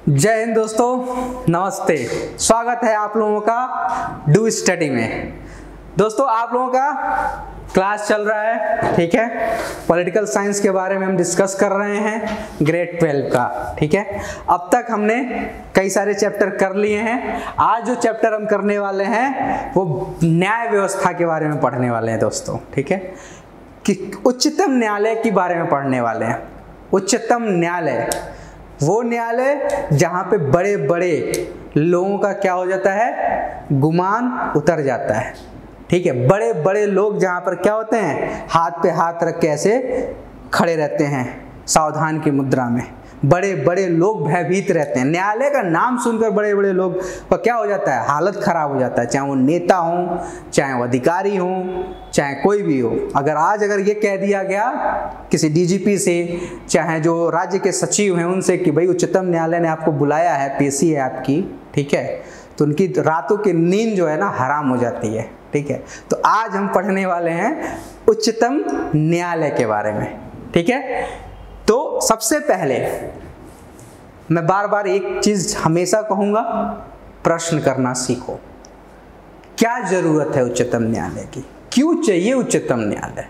जय हिंद दोस्तों, नमस्ते। स्वागत है आप लोगों का डू स्टडी में। दोस्तों आप लोगों का क्लास चल रहा है, ठीक है। पॉलिटिकल साइंस के बारे में हम डिस्कस कर रहे हैं, ग्रेड 12 का, ठीक है। अब तक हमने कई सारे चैप्टर कर लिए हैं। आज जो चैप्टर हम करने वाले हैं वो न्याय व्यवस्था के बारे में पढ़ने वाले हैं दोस्तों, ठीक है। कि उच्चतम न्यायालय के बारे में पढ़ने वाले हैं। उच्चतम न्यायालय वो न्यायालय जहां पे बड़े बड़े लोगों का क्या हो जाता है, गुमान उतर जाता है, ठीक है। बड़े बड़े लोग जहां पर क्या होते हैं, हाथ पे हाथ रख के ऐसे खड़े रहते हैं सावधान की मुद्रा में। बड़े बड़े लोग भयभीत रहते हैं। न्यायालय का नाम सुनकर बड़े बड़े लोग का क्या हो जाता है, हालत खराब हो जाता है। चाहे वो नेता हो, चाहे वो अधिकारी हो, चाहे कोई भी हो। अगर ये कह दिया गया किसी डीजीपी से, चाहे जो राज्य के सचिव हैं उनसे कि भाई उच्चतम न्यायालय ने आपको बुलाया है, पेशी है आपकी, ठीक है, तो उनकी रातों की नींद जो है ना हराम हो जाती है, ठीक है। तो आज हम पढ़ने वाले हैं उच्चतम न्यायालय के बारे में, ठीक है। तो सबसे पहले मैं बार बार एक चीज हमेशा कहूंगा, प्रश्न करना सीखो। क्या जरूरत है उच्चतम न्यायालय की, क्यों चाहिए उच्चतम न्यायालय?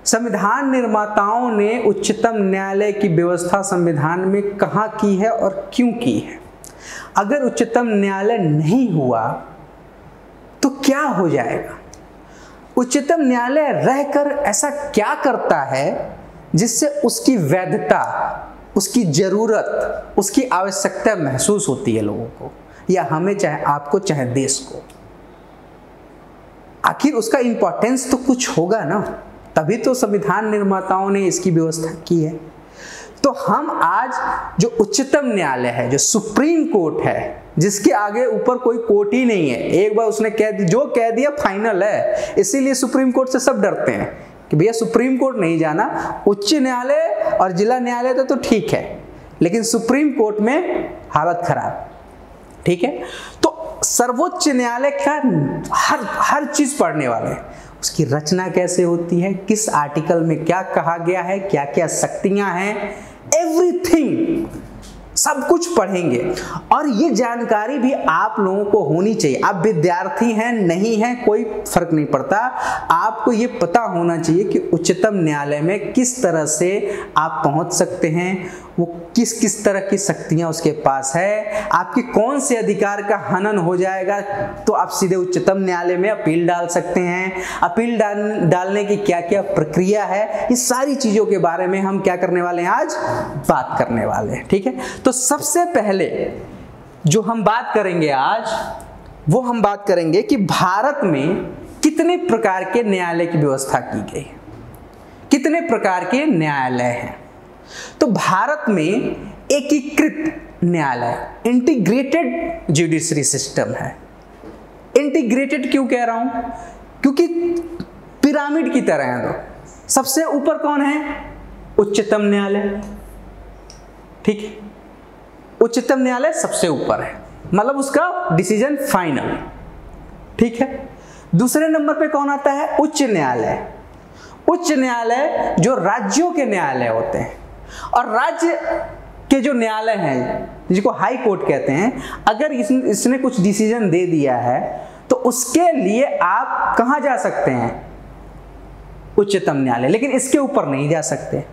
संविधान निर्माताओं ने उच्चतम न्यायालय की व्यवस्था संविधान में कहाँ की है और क्यों की है? अगर उच्चतम न्यायालय नहीं हुआ तो क्या हो जाएगा? उच्चतम न्यायालय रहकर ऐसा क्या करता है जिससे उसकी वैधता, उसकी जरूरत, उसकी आवश्यकता महसूस होती है लोगों को, या हमें, चाहे आपको, चाहे देश को? आखिर उसका इंपॉर्टेंस तो कुछ होगा ना, तभी तो संविधान निर्माताओं ने इसकी व्यवस्था की है। तो हम आज जो उच्चतम न्यायालय है, जो सुप्रीम कोर्ट है, जिसके आगे ऊपर कोई कोर्ट ही नहीं है, एक बार उसने जो कह दिया फाइनल है, इसीलिए सुप्रीम कोर्ट से सब डरते हैं कि भैया सुप्रीम कोर्ट नहीं जाना। उच्च न्यायालय और जिला न्यायालय तो ठीक है, लेकिन सुप्रीम कोर्ट में हालत खराब, ठीक है। तो सर्वोच्च न्यायालय का हर चीज पढ़ने वाले हैं। उसकी रचना कैसे होती है, किस आर्टिकल में क्या कहा गया है, क्या क्या शक्तियां हैं, एवरीथिंग सब कुछ पढ़ेंगे। और ये जानकारी भी आप लोगों को होनी चाहिए। आप विद्यार्थी हैं, नहीं हैं, कोई फर्क नहीं पड़ता। आपको ये पता होना चाहिए कि उच्चतम न्यायालय में किस तरह से आप पहुंच सकते हैं, वो किस किस तरह की शक्तियां उसके पास है, आपके कौन से अधिकार का हनन हो जाएगा तो आप सीधे उच्चतम न्यायालय में अपील डाल सकते हैं। अपील डालने की क्या क्या प्रक्रिया है, इस सारी चीजों के बारे में हम क्या करने वाले हैं, आज बात करने वाले हैं, ठीक है। तो सबसे पहले जो हम बात करेंगे आज, वो हम बात करेंगे कि भारत में कितने प्रकार के न्यायालय की व्यवस्था की गई है, कितने प्रकार के न्यायालय हैं। तो भारत में एकीकृत न्यायालय, इंटीग्रेटेड जुडिशरी सिस्टम है। इंटीग्रेटेड क्यों कह रहा हूं? क्योंकि पिरामिड की तरह है। तो सबसे ऊपर कौन है? उच्चतम न्यायालय, ठीक है। उच्चतम न्यायालय सबसे ऊपर है, मतलब उसका डिसीजन फाइनल, ठीक है। दूसरे नंबर पे कौन आता है? उच्च न्यायालय। उच्च न्यायालय जो राज्यों के न्यायालय होते हैं, और राज्य के जो न्यायालय हैं जिसको हाई कोर्ट कहते हैं, अगर इसने कुछ डिसीजन दे दिया है तो उसके लिए आप कहां जा सकते हैं? उच्चतम न्यायालय, लेकिन इसके ऊपर नहीं जा सकते।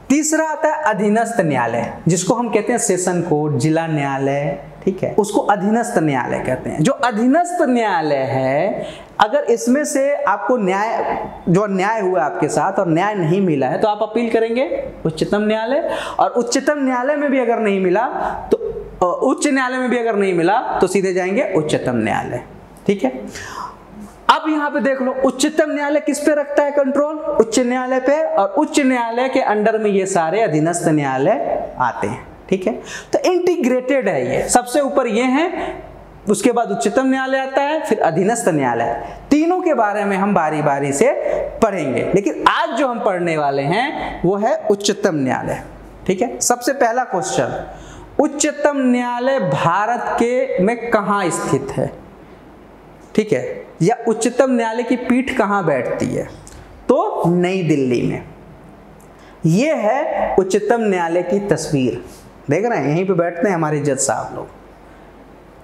तीसरा आता है अधीनस्थ न्यायालय, जिसको हम कहते हैं सेशन कोर्ट, जिला न्यायालय, ठीक है, उसको अधीनस्थ न्यायालय कहते हैं। जो अधीनस्थ न्यायालय है, अगर इसमें से आपको न्याय हुआ आपके साथ और न्याय नहीं मिला है तो आप अपील करेंगे उच्चतम न्यायालय, और उच्चतम न्यायालय में भी अगर नहीं मिला तो उच्च न्यायालय में भी अगर नहीं मिला तो सीधे जाएंगे उच्चतम न्यायालय, ठीक है। अब यहां पे देख लो, उच्चतम न्यायालय किस पे रखता है कंट्रोल? उच्च न्यायालय पे, और उच्च न्यायालय के अंडर में ये सारे अधीनस्थ न्यायालय आते हैं, ठीक है। तो इंटीग्रेटेड है ये, सबसे ऊपर ये है, उसके बाद उच्चतम न्यायालय आता है, फिर अधीनस्थ न्यायालय। तीनों के बारे में हम बारी बारी से पढ़ेंगे, लेकिन आज जो हम पढ़ने वाले हैं वो है उच्चतम न्यायालय, ठीक है। सबसे पहला क्वेश्चन, उच्चतम न्यायालय भारत के में कहां स्थित है, ठीक है, या उच्चतम न्यायालय की पीठ कहां बैठती है? तो नई दिल्ली में। यह है उच्चतम न्यायालय की तस्वीर, देख रहे हैं, यहीं पे बैठते हैं हमारे जज साहब लोग,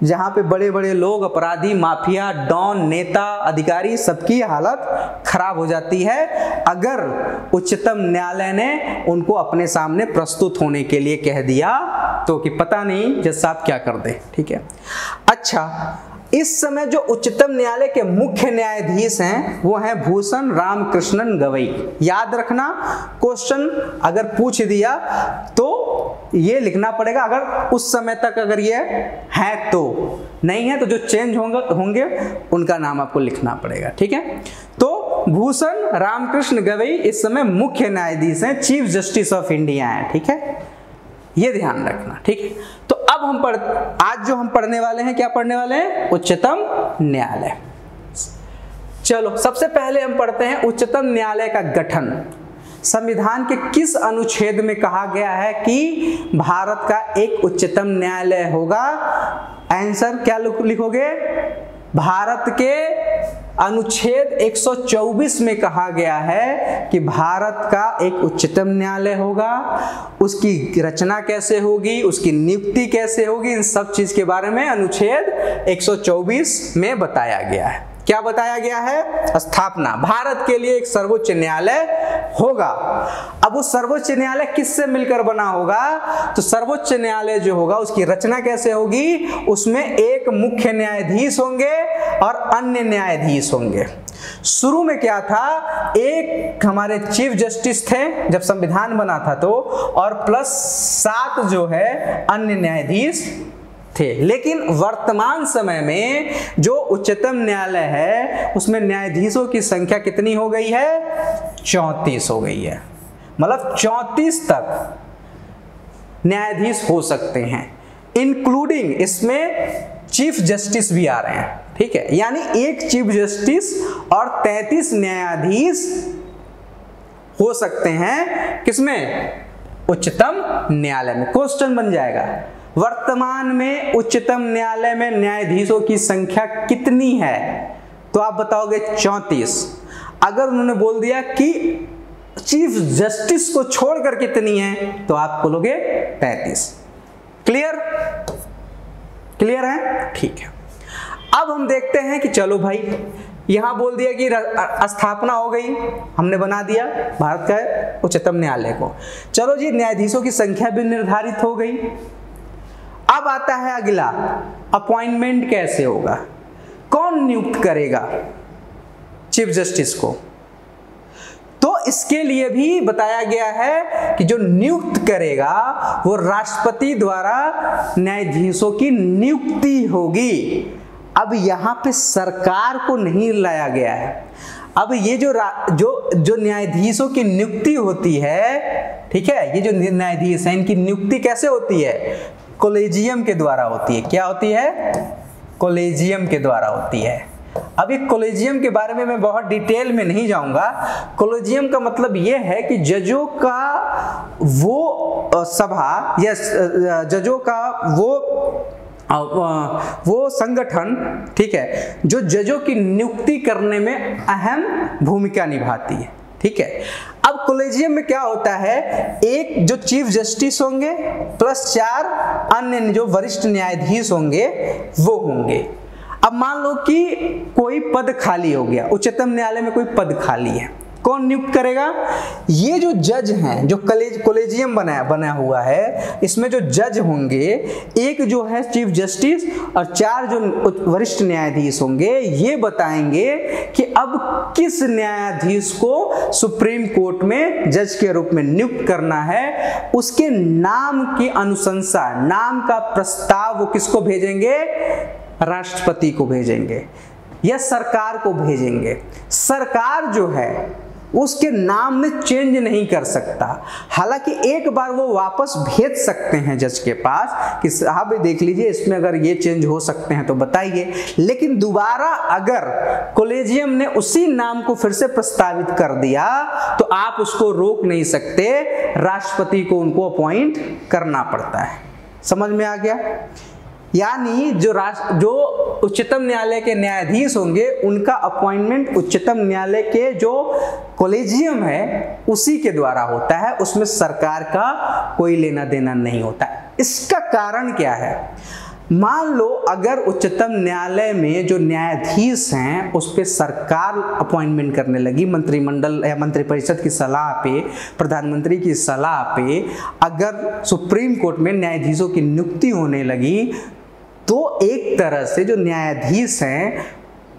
जहाँ पे बड़े बड़े लोग, अपराधी, माफिया, डॉन, नेता, अधिकारी, सबकी हालत खराब हो जाती है अगर उच्चतम न्यायालय ने उनको अपने सामने प्रस्तुत होने के लिए कह दिया तो कि पता नहीं जज साहब क्या कर दे। ठीक है, अच्छा, इस समय जो उच्चतम न्यायालय के मुख्य न्यायाधीश हैं वो हैं भूषण रामकृष्णन गवई। याद रखना, क्वेश्चन अगर पूछ दिया तो ये लिखना पड़ेगा, अगर उस समय तक अगर ये है तो, नहीं है तो जो चेंज होंगे उनका नाम आपको लिखना पड़ेगा। ठीक है, तो भूषण रामकृष्ण गवई इस समय मुख्य न्यायाधीश हैं, चीफ जस्टिस ऑफ इंडिया हैं। ठीक है, ये ध्यान रखना। ठीक है, तो अब आज जो हम पढ़ने वाले हैं, क्या पढ़ने वाले हैं? उच्चतम न्यायालय। चलो, सबसे पहले हम पढ़ते हैं उच्चतम न्यायालय का गठन। संविधान के किस अनुच्छेद में कहा गया है कि भारत का एक उच्चतम न्यायालय होगा? आंसर क्या लिखोगे? भारत के अनुच्छेद 124 में कहा गया है कि भारत का एक उच्चतम न्यायालय होगा। उसकी रचना कैसे होगी, उसकी नियुक्ति कैसे होगी, इन सब चीज के बारे में अनुच्छेद 124 में बताया गया है। क्या बताया गया है? स्थापना, भारत के लिए एक सर्वोच्च न्यायालय होगा। अब उस सर्वोच्च न्यायालय किससे मिलकर बना होगा? तो सर्वोच्च न्यायालय जो होगा उसकी रचना कैसे होगी? उसमें एक मुख्य न्यायाधीश होंगे और अन्य न्यायाधीश होंगे। शुरू में क्या था, एक हमारे चीफ जस्टिस थे जब संविधान बना था तो, और प्लस 7 जो है अन्य न्यायाधीश थे। लेकिन वर्तमान समय में जो उच्चतम न्यायालय है उसमें न्यायाधीशों की संख्या कितनी हो गई है? 34 हो गई है। मतलब 34 तक न्यायाधीश हो सकते हैं, इंक्लूडिंग इसमें चीफ जस्टिस भी आ रहे हैं। ठीक है, यानी एक चीफ जस्टिस और 33 न्यायाधीश हो सकते हैं किसमें? उच्चतम न्यायालय में। क्वेश्चन बन जाएगा, वर्तमान में उच्चतम न्यायालय में न्यायाधीशों की संख्या कितनी है? तो आप बताओगे 34। अगर उन्होंने बोल दिया कि चीफ जस्टिस को छोड़कर कितनी है तो आप बोलोगे 35। क्लियर? क्लियर है? ठीक है, अब हम देखते हैं कि चलो भाई, यहां बोल दिया कि स्थापना हो गई, हमने बना दिया भारत का उच्चतम न्यायालय को। चलो जी, न्यायाधीशों की संख्या भी निर्धारित हो गई। अब आता है अगला, अपॉइंटमेंट कैसे होगा? कौन नियुक्त करेगा चीफ जस्टिस को? तो इसके लिए भी बताया गया है कि जो नियुक्त करेगा वो राष्ट्रपति द्वारा न्यायाधीशों की नियुक्ति होगी। अब यहाँ पे सरकार को नहीं लाया गया है। अब ये जो न्यायाधीशों की नियुक्ति होती है, ठीक है, ये जो न्यायाधीश हैं इनकी नियुक्ति कैसे होती है? कॉलेजियम के द्वारा होती है। क्या होती है? कॉलेजियम के द्वारा होती है। अभी कॉलेजियम के बारे में मैं बहुत डिटेल में नहीं जाऊंगा। कॉलेजियम का मतलब यह है कि जजों का वो सभा या जजों का वो संगठन, ठीक है, जो जजों की नियुक्ति करने में अहम भूमिका निभाती है। ठीक है, अब कॉलेजियम में क्या होता है, एक जो चीफ जस्टिस होंगे प्लस 4 अन्य जो वरिष्ठ न्यायाधीश होंगे वो होंगे। अब मान लो कि कोई पद खाली हो गया, उच्चतम न्यायालय में कोई पद खाली है, कौन नियुक्त करेगा? ये जो जज हैं, जो कॉलेजियम बना हुआ है, इसमें जो जज होंगे, एक जो है चीफ जस्टिस और 4 जो वरिष्ठ न्यायाधीश होंगे, ये बताएंगे कि अब किस न्यायाधीश को सुप्रीम कोर्ट में जज के रूप में नियुक्त करना है। उसके नाम की अनुशंसा, नाम का प्रस्ताव वो किसको भेजेंगे? राष्ट्रपति को भेजेंगे या सरकार को भेजेंगे। सरकार जो है उसके नाम में चेंज नहीं कर सकता। हालांकि एक बार वो वापस भेज सकते हैं जज के पास कि साहब देख लीजिए, इसमें अगर ये चेंज हो सकते हैं तो बताइए। लेकिन दोबारा अगर कॉलेजियम ने उसी नाम को फिर से प्रस्तावित कर दिया तो आप उसको रोक नहीं सकते, राष्ट्रपति को उनको अपॉइंट करना पड़ता है। समझ में आ गया? यानी जो उच्चतम न्यायालय के न्यायाधीश होंगे उनका अपॉइंटमेंट उच्चतम न्यायालय के जो कॉलेजियम है उसी के द्वारा होता है, उसमें सरकार का कोई लेना देना नहीं होता है। इसका कारण क्या है? मान लो अगर उच्चतम न्यायालय में जो न्यायाधीश हैं उस पर सरकार अपॉइंटमेंट करने लगी, मंत्रिमंडल या मंत्रिपरिषद की सलाह पे, प्रधानमंत्री की सलाह पे अगर सुप्रीम कोर्ट में न्यायाधीशों की नियुक्ति होने लगी, तो एक तरह से जो न्यायाधीश हैं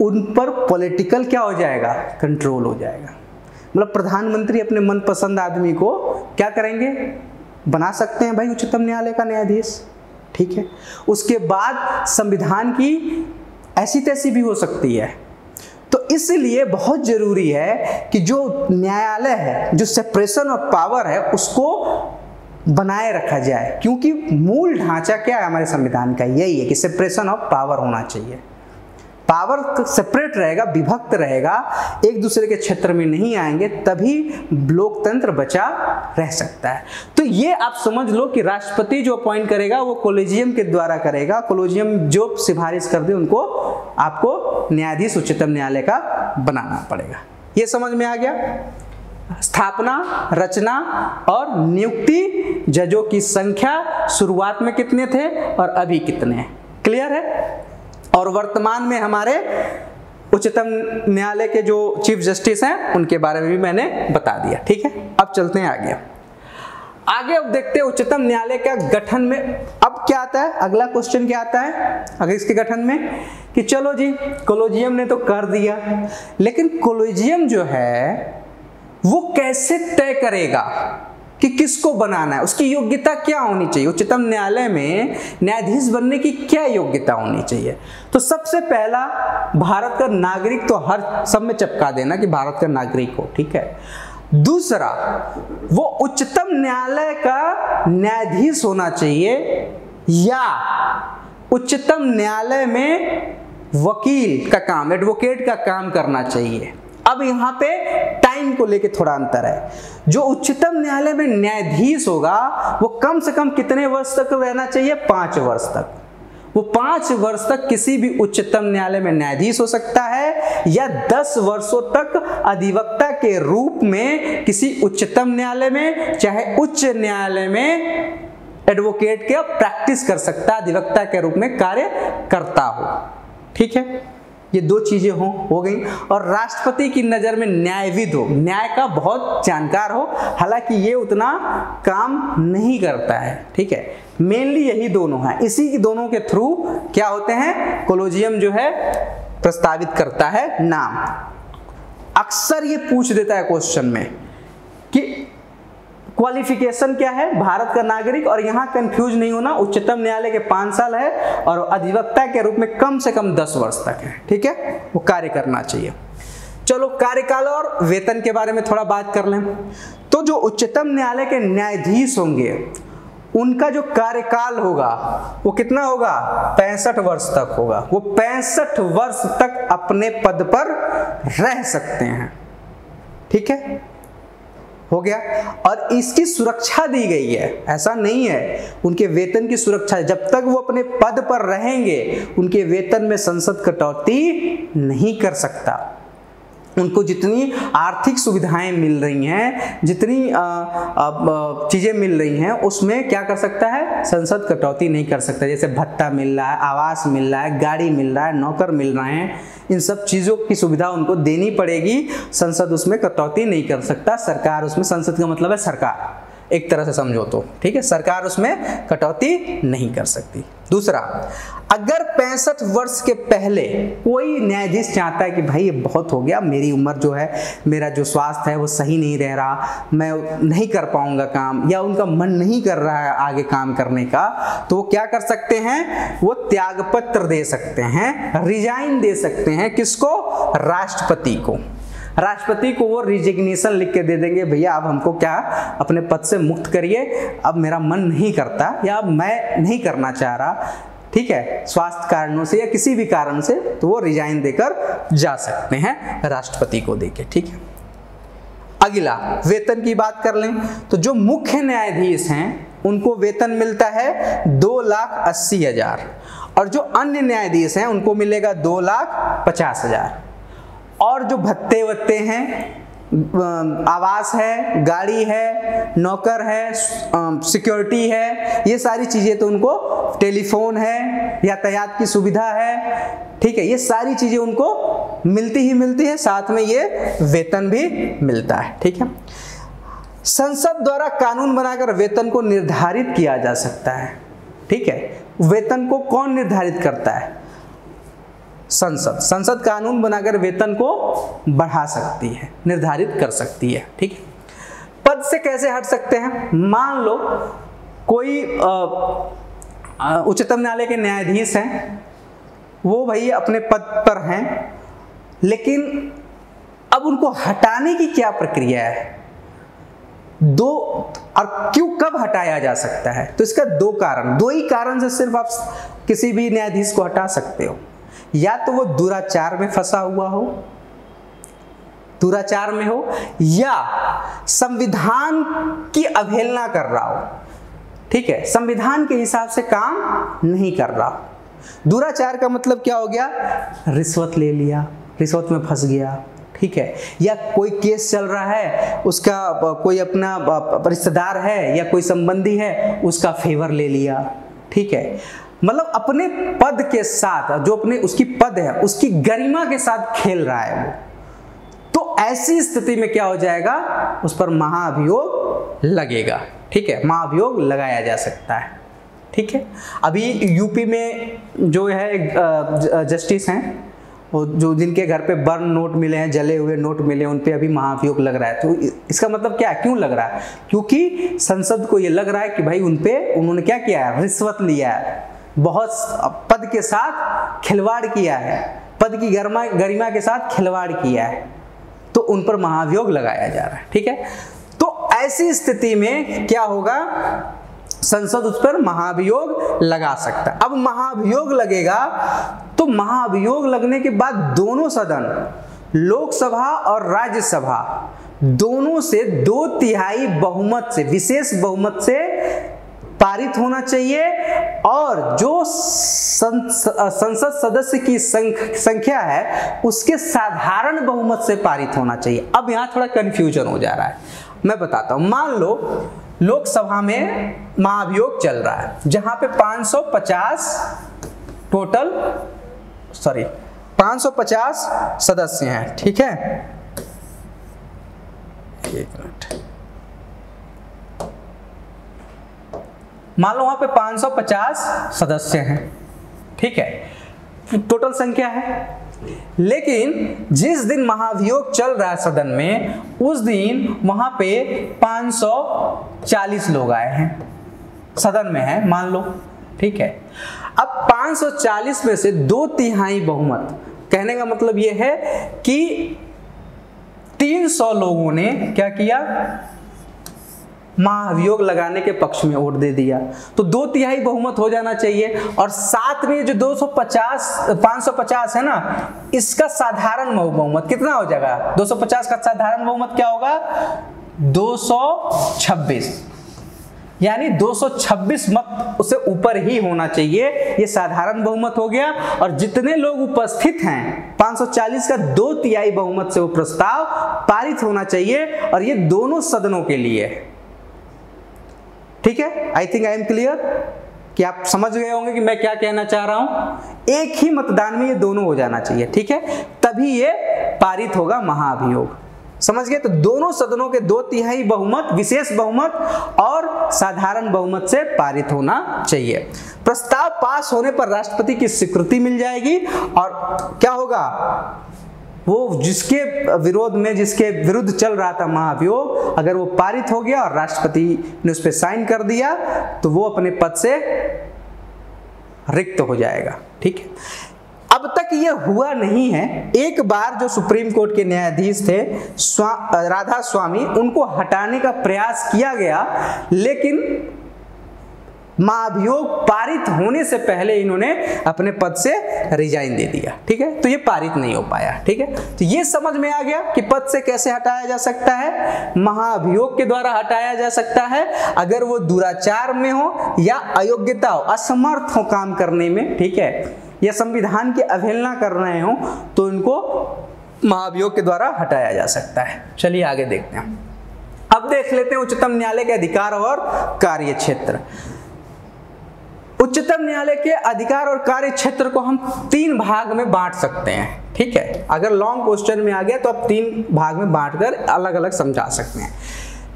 उन पर पॉलिटिकल क्या हो जाएगा? कंट्रोल हो जाएगा। मतलब प्रधानमंत्री अपने मनपसंद आदमी को क्या करेंगे? बना सकते हैं भाई उच्चतम न्यायालय का न्यायाधीश, ठीक है। उसके बाद संविधान की ऐसी तैसी भी हो सकती है। तो इसलिए बहुत जरूरी है कि जो न्यायालय है, जो सेपरेशन ऑफ पावर है, उसको बनाए रखा जाए, क्योंकि मूल ढांचा क्या है हमारे संविधान का? यही है कि सेपरेशन ऑफ पावर होना चाहिए। पावर सेपरेट रहेगा, विभक्त रहेगा, एक दूसरे के क्षेत्र में नहीं आएंगे, तभी लोकतंत्र बचा रह सकता है। तो ये आप समझ लो कि राष्ट्रपति जो अपॉइंट करेगा वो कोलेजियम के द्वारा करेगा। कोलेजियम जो सिफारिश कर दे उनको आपको न्यायाधीश उच्चतम न्यायालय का बनाना पड़ेगा। ये समझ में आ गया? स्थापना, रचना और नियुक्ति, जजों की संख्या शुरुआत में कितने थे और अभी कितने हैं, क्लियर है? और वर्तमान में हमारे उच्चतम न्यायालय के जो चीफ जस्टिस हैं उनके बारे में भी मैंने बता दिया, ठीक है। अब चलते हैं आगे अब देखते हैं उच्चतम न्यायालय का गठन में अब क्या आता है। अगला क्वेश्चन क्या आता है अगर इसके गठन में, कि चलो जी कोलेजियम ने तो कर दिया, लेकिन कोलेजियम जो है वो कैसे तय करेगा कि किसको बनाना है, उसकी योग्यता क्या होनी चाहिए, उच्चतम न्यायालय में न्यायाधीश बनने की क्या योग्यता होनी चाहिए? तो सबसे पहला, भारत का नागरिक, तो हर सब में चिपका देना कि भारत का नागरिक हो, ठीक है। दूसरा, वो उच्चतम न्यायालय का न्यायाधीश होना चाहिए या उच्चतम न्यायालय में वकील का काम, एडवोकेट का काम करना चाहिए। अब यहाँ पे टाइम को लेके थोड़ा अंतर है। जो उच्चतम न्यायालय में न्यायाधीश होगा वो कम से कम कितने वर्ष तक रहना चाहिए? 5 वर्ष तक। वो 5 वर्ष तक किसी भी उच्चतम न्यायालय में न्यायाधीश हो सकता है या 10 वर्षों तक अधिवक्ता के रूप में किसी उच्चतम न्यायालय में, चाहे उच्च न्यायालय में एडवोकेट के प्रैक्टिस कर सकता है, अधिवक्ता के रूप में कार्य करता हो, ठीक है। ये 2 चीजें हो गई। और राष्ट्रपति की नजर में न्यायविद हो, न्याय का बहुत जानकार हो, हालांकि ये उतना काम नहीं करता है, ठीक है। मेनली यही दोनों है, इसी दोनों के थ्रू क्या होते हैं, कोलेजियम जो है प्रस्तावित करता है नाम। अक्सर ये पूछ देता है क्वेश्चन में कि क्वालिफिकेशन क्या है, भारत का नागरिक, और यहां कंफ्यूज नहीं होना, उच्चतम न्यायालय के 5 साल है और अधिवक्ता के रूप में कम से कम 10 वर्ष तक है, ठीक है, वो कार्य करना चाहिए। चलो कार्यकाल और वेतन के बारे में थोड़ा बात कर लें। तो जो उच्चतम न्यायालय के न्यायाधीश होंगे उनका जो कार्यकाल होगा वो कितना होगा? 65 वर्ष तक होगा। वो 65 वर्ष तक अपने पद पर रह सकते हैं, ठीक है, हो गया। और इसकी सुरक्षा दी गई है, ऐसा नहीं है उनके वेतन की सुरक्षा, जब तक वो अपने पद पर रहेंगे उनके वेतन में संसद कटौती नहीं कर सकता। उनको जितनी आर्थिक सुविधाएं मिल रही हैं, जितनी चीजें मिल रही हैं, उसमें क्या कर सकता है? संसद कटौती नहीं कर सकता। जैसे भत्ता मिल रहा है, आवास मिल रहा है, गाड़ी मिल रहा है, नौकर मिल रहे हैं, इन सब चीजों की सुविधा उनको देनी पड़ेगी। संसद उसमें कटौती नहीं कर सकता। सरकार उसमें, संसद का मतलब है सरकार, एक तरह से समझो तो, ठीक है, सरकार उसमें कटौती नहीं कर सकती। दूसरा, अगर 65 वर्ष के पहले कोई न्यायाधीश चाहता है कि भाई ये बहुत हो गया, मेरी उम्र जो है, मेरा जो स्वास्थ्य है वो सही नहीं रह रहा, मैं नहीं कर पाऊंगा काम, या उनका मन नहीं कर रहा है आगे काम करने का, तो वो क्या कर सकते हैं? वो त्यागपत्र दे सकते हैं, रिजाइन दे सकते हैं। किसको? राष्ट्रपति को। राष्ट्रपति को वो रिजिग्नेशन लिख के दे देंगे, भैया अब हमको क्या अपने पद से मुक्त करिए, अब मेरा मन नहीं करता या अब मैं नहीं करना चाह रहा, ठीक है, स्वास्थ्य कारणों से या किसी भी कारण से, तो वो रिजाइन देकर जा सकते हैं राष्ट्रपति को देके, ठीक है। अगला वेतन की बात कर लें तो जो मुख्य न्यायाधीश हैं उनको वेतन मिलता है 2,80,000 और जो अन्य न्यायाधीश हैं उनको मिलेगा 2,50,000। और जो भत्ते वत्ते हैं आवास है, गाड़ी है, नौकर है, सिक्योरिटी है, ये सारी चीजें तो उनको, टेलीफोन है, यातायात की सुविधा है, ठीक है, ये सारी चीजें उनको मिलती ही मिलती है, साथ में ये वेतन भी मिलता है। ठीक है, संसद द्वारा कानून बनाकर वेतन को निर्धारित किया जा सकता है। ठीक है, वेतन को कौन निर्धारित करता है? संसद। संसद कानून बनाकर वेतन को बढ़ा सकती है, निर्धारित कर सकती है। ठीक है, पद से कैसे हट सकते हैं? मान लो कोई उच्चतम न्यायालय के न्यायाधीश हैं, वो भाई अपने पद पर हैं, लेकिन अब उनको हटाने की क्या प्रक्रिया है? और क्यों, कब हटाया जा सकता है? तो इसका दो ही कारण से सिर्फ आप किसी भी न्यायाधीश को हटा सकते हो। या तो वो दुराचार में फंसा हुआ हो, दुराचार में हो, या संविधान की अवहेलना कर रहा हो। ठीक है, संविधान के हिसाब से काम नहीं कर रहा। दुराचार का मतलब क्या हो गया? रिश्वत ले लिया, रिश्वत में फंस गया। ठीक है, या कोई केस चल रहा है, उसका कोई अपना रिश्तेदार है या कोई संबंधी है, उसका फेवर ले लिया। ठीक है, मतलब अपने पद के साथ, जो अपने उसकी पद है उसकी गरिमा के साथ खेल रहा है वो, तो ऐसी स्थिति में क्या हो जाएगा? उस पर महाभियोग लगेगा। ठीक है, महाभियोग लगाया जा सकता है। ठीक है, अभी यूपी में जो है जस्टिस हैं, जो जिनके घर पे बर्न नोट मिले हैं, जले हुए नोट मिले, उन पे अभी महाभियोग लग रहा है। तो इसका मतलब क्या, क्यों लग रहा है? क्योंकि संसद को ये लग रहा है कि भाई उन्होंने क्या किया है? रिश्वत लिया है, बहुत पद के साथ खिलवाड़ किया है, पद की गरिमा के साथ खिलवाड़ किया है, तो उन पर महाभियोग लगाया जा रहा है। ठीक है, तो ऐसी स्थिति में क्या होगा? संसद उस पर महाभियोग लगा सकता है। अब महाभियोग लगेगा तो महाभियोग लगने के बाद दोनों सदन, लोकसभा और राज्यसभा, दोनों से 2/3 बहुमत से, विशेष बहुमत से पारित होना चाहिए, और जो संसद सदस्य की संख्या है उसके साधारण बहुमत से पारित होना चाहिए। अब यहां थोड़ा कंफ्यूजन हो जा रहा है, मैं बताता हूं। मान लो लोकसभा में महाभियोग चल रहा है, जहां पे 550 सदस्य हैं। ठीक है, एक मिनट, मान लो वहां पे 550 सदस्य हैं। ठीक है, टोटल संख्या है। लेकिन जिस दिन महाभियोग चल रहा है सदन में, उस दिन वहां पे 540 लोग आए हैं, सदन में है मान लो। ठीक है, अब 540 में से 2/3 बहुमत, कहने का मतलब यह है कि 300 लोगों ने क्या किया? महाभियोग लगाने के पक्ष में वोट दे दिया, तो 2/3 बहुमत हो जाना चाहिए। और साथ में जो 550 है ना, इसका साधारण बहुमत कितना हो जाएगा? 250 का साधारण बहुमत क्या होगा? 226, यानी 226 मत उससे ऊपर ही होना चाहिए, ये साधारण बहुमत हो गया। और जितने लोग उपस्थित हैं, 540 का 2/3 बहुमत से वो प्रस्ताव पारित होना चाहिए, और ये दोनों सदनों के लिए। ठीक है, I think I am clear, कि आप समझ गए होंगे कि मैं क्या कहना चाह रहा हूं। एक ही मतदान में ये दोनों हो जाना चाहिए। ठीक है, तभी ये पारित होगा महाभियोग। समझ गए? तो दोनों सदनों के 2/3 बहुमत, विशेष बहुमत और साधारण बहुमत से पारित होना चाहिए। प्रस्ताव पास होने पर राष्ट्रपति की स्वीकृति मिल जाएगी, और क्या होगा? वो जिसके विरोध में, जिसके विरुद्ध चल रहा था महाभियोग, अगर वो पारित हो गया और राष्ट्रपति ने उस पर साइन कर दिया, तो वो अपने पद से रिक्त हो जाएगा। ठीक है, अब तक ये हुआ नहीं है। एक बार जो सुप्रीम कोर्ट के न्यायाधीश थे राधा स्वामी, उनको हटाने का प्रयास किया गया, लेकिन महाभियोग पारित होने से पहले इन्होंने अपने पद से रिजाइन दे दिया। ठीक है, तो ये पारित नहीं हो पाया। ठीक है, तो ये समझ में आ गया कि पद से कैसे हटाया जा सकता है। महाभियोग के द्वारा हटाया जा सकता है, अगर वो दुराचार में हो या अयोग्यता हो, असमर्थ हो काम करने में। ठीक है, या संविधान की अवहेलना कर रहे हो, तो इनको महाभियोग के द्वारा हटाया जा सकता है। चलिए आगे देखते हैं। अब देख लेते हैं उच्चतम न्यायालय के अधिकार और कार्य क्षेत्र। उच्चतम न्यायालय के अधिकार और कार्य क्षेत्र को हम 3 भाग में बांट सकते हैं, ठीक है। अगर लॉन्ग क्वेश्चन में आ गया तो आप 3 भाग में बांटकर अलग अलग समझा सकते हैं,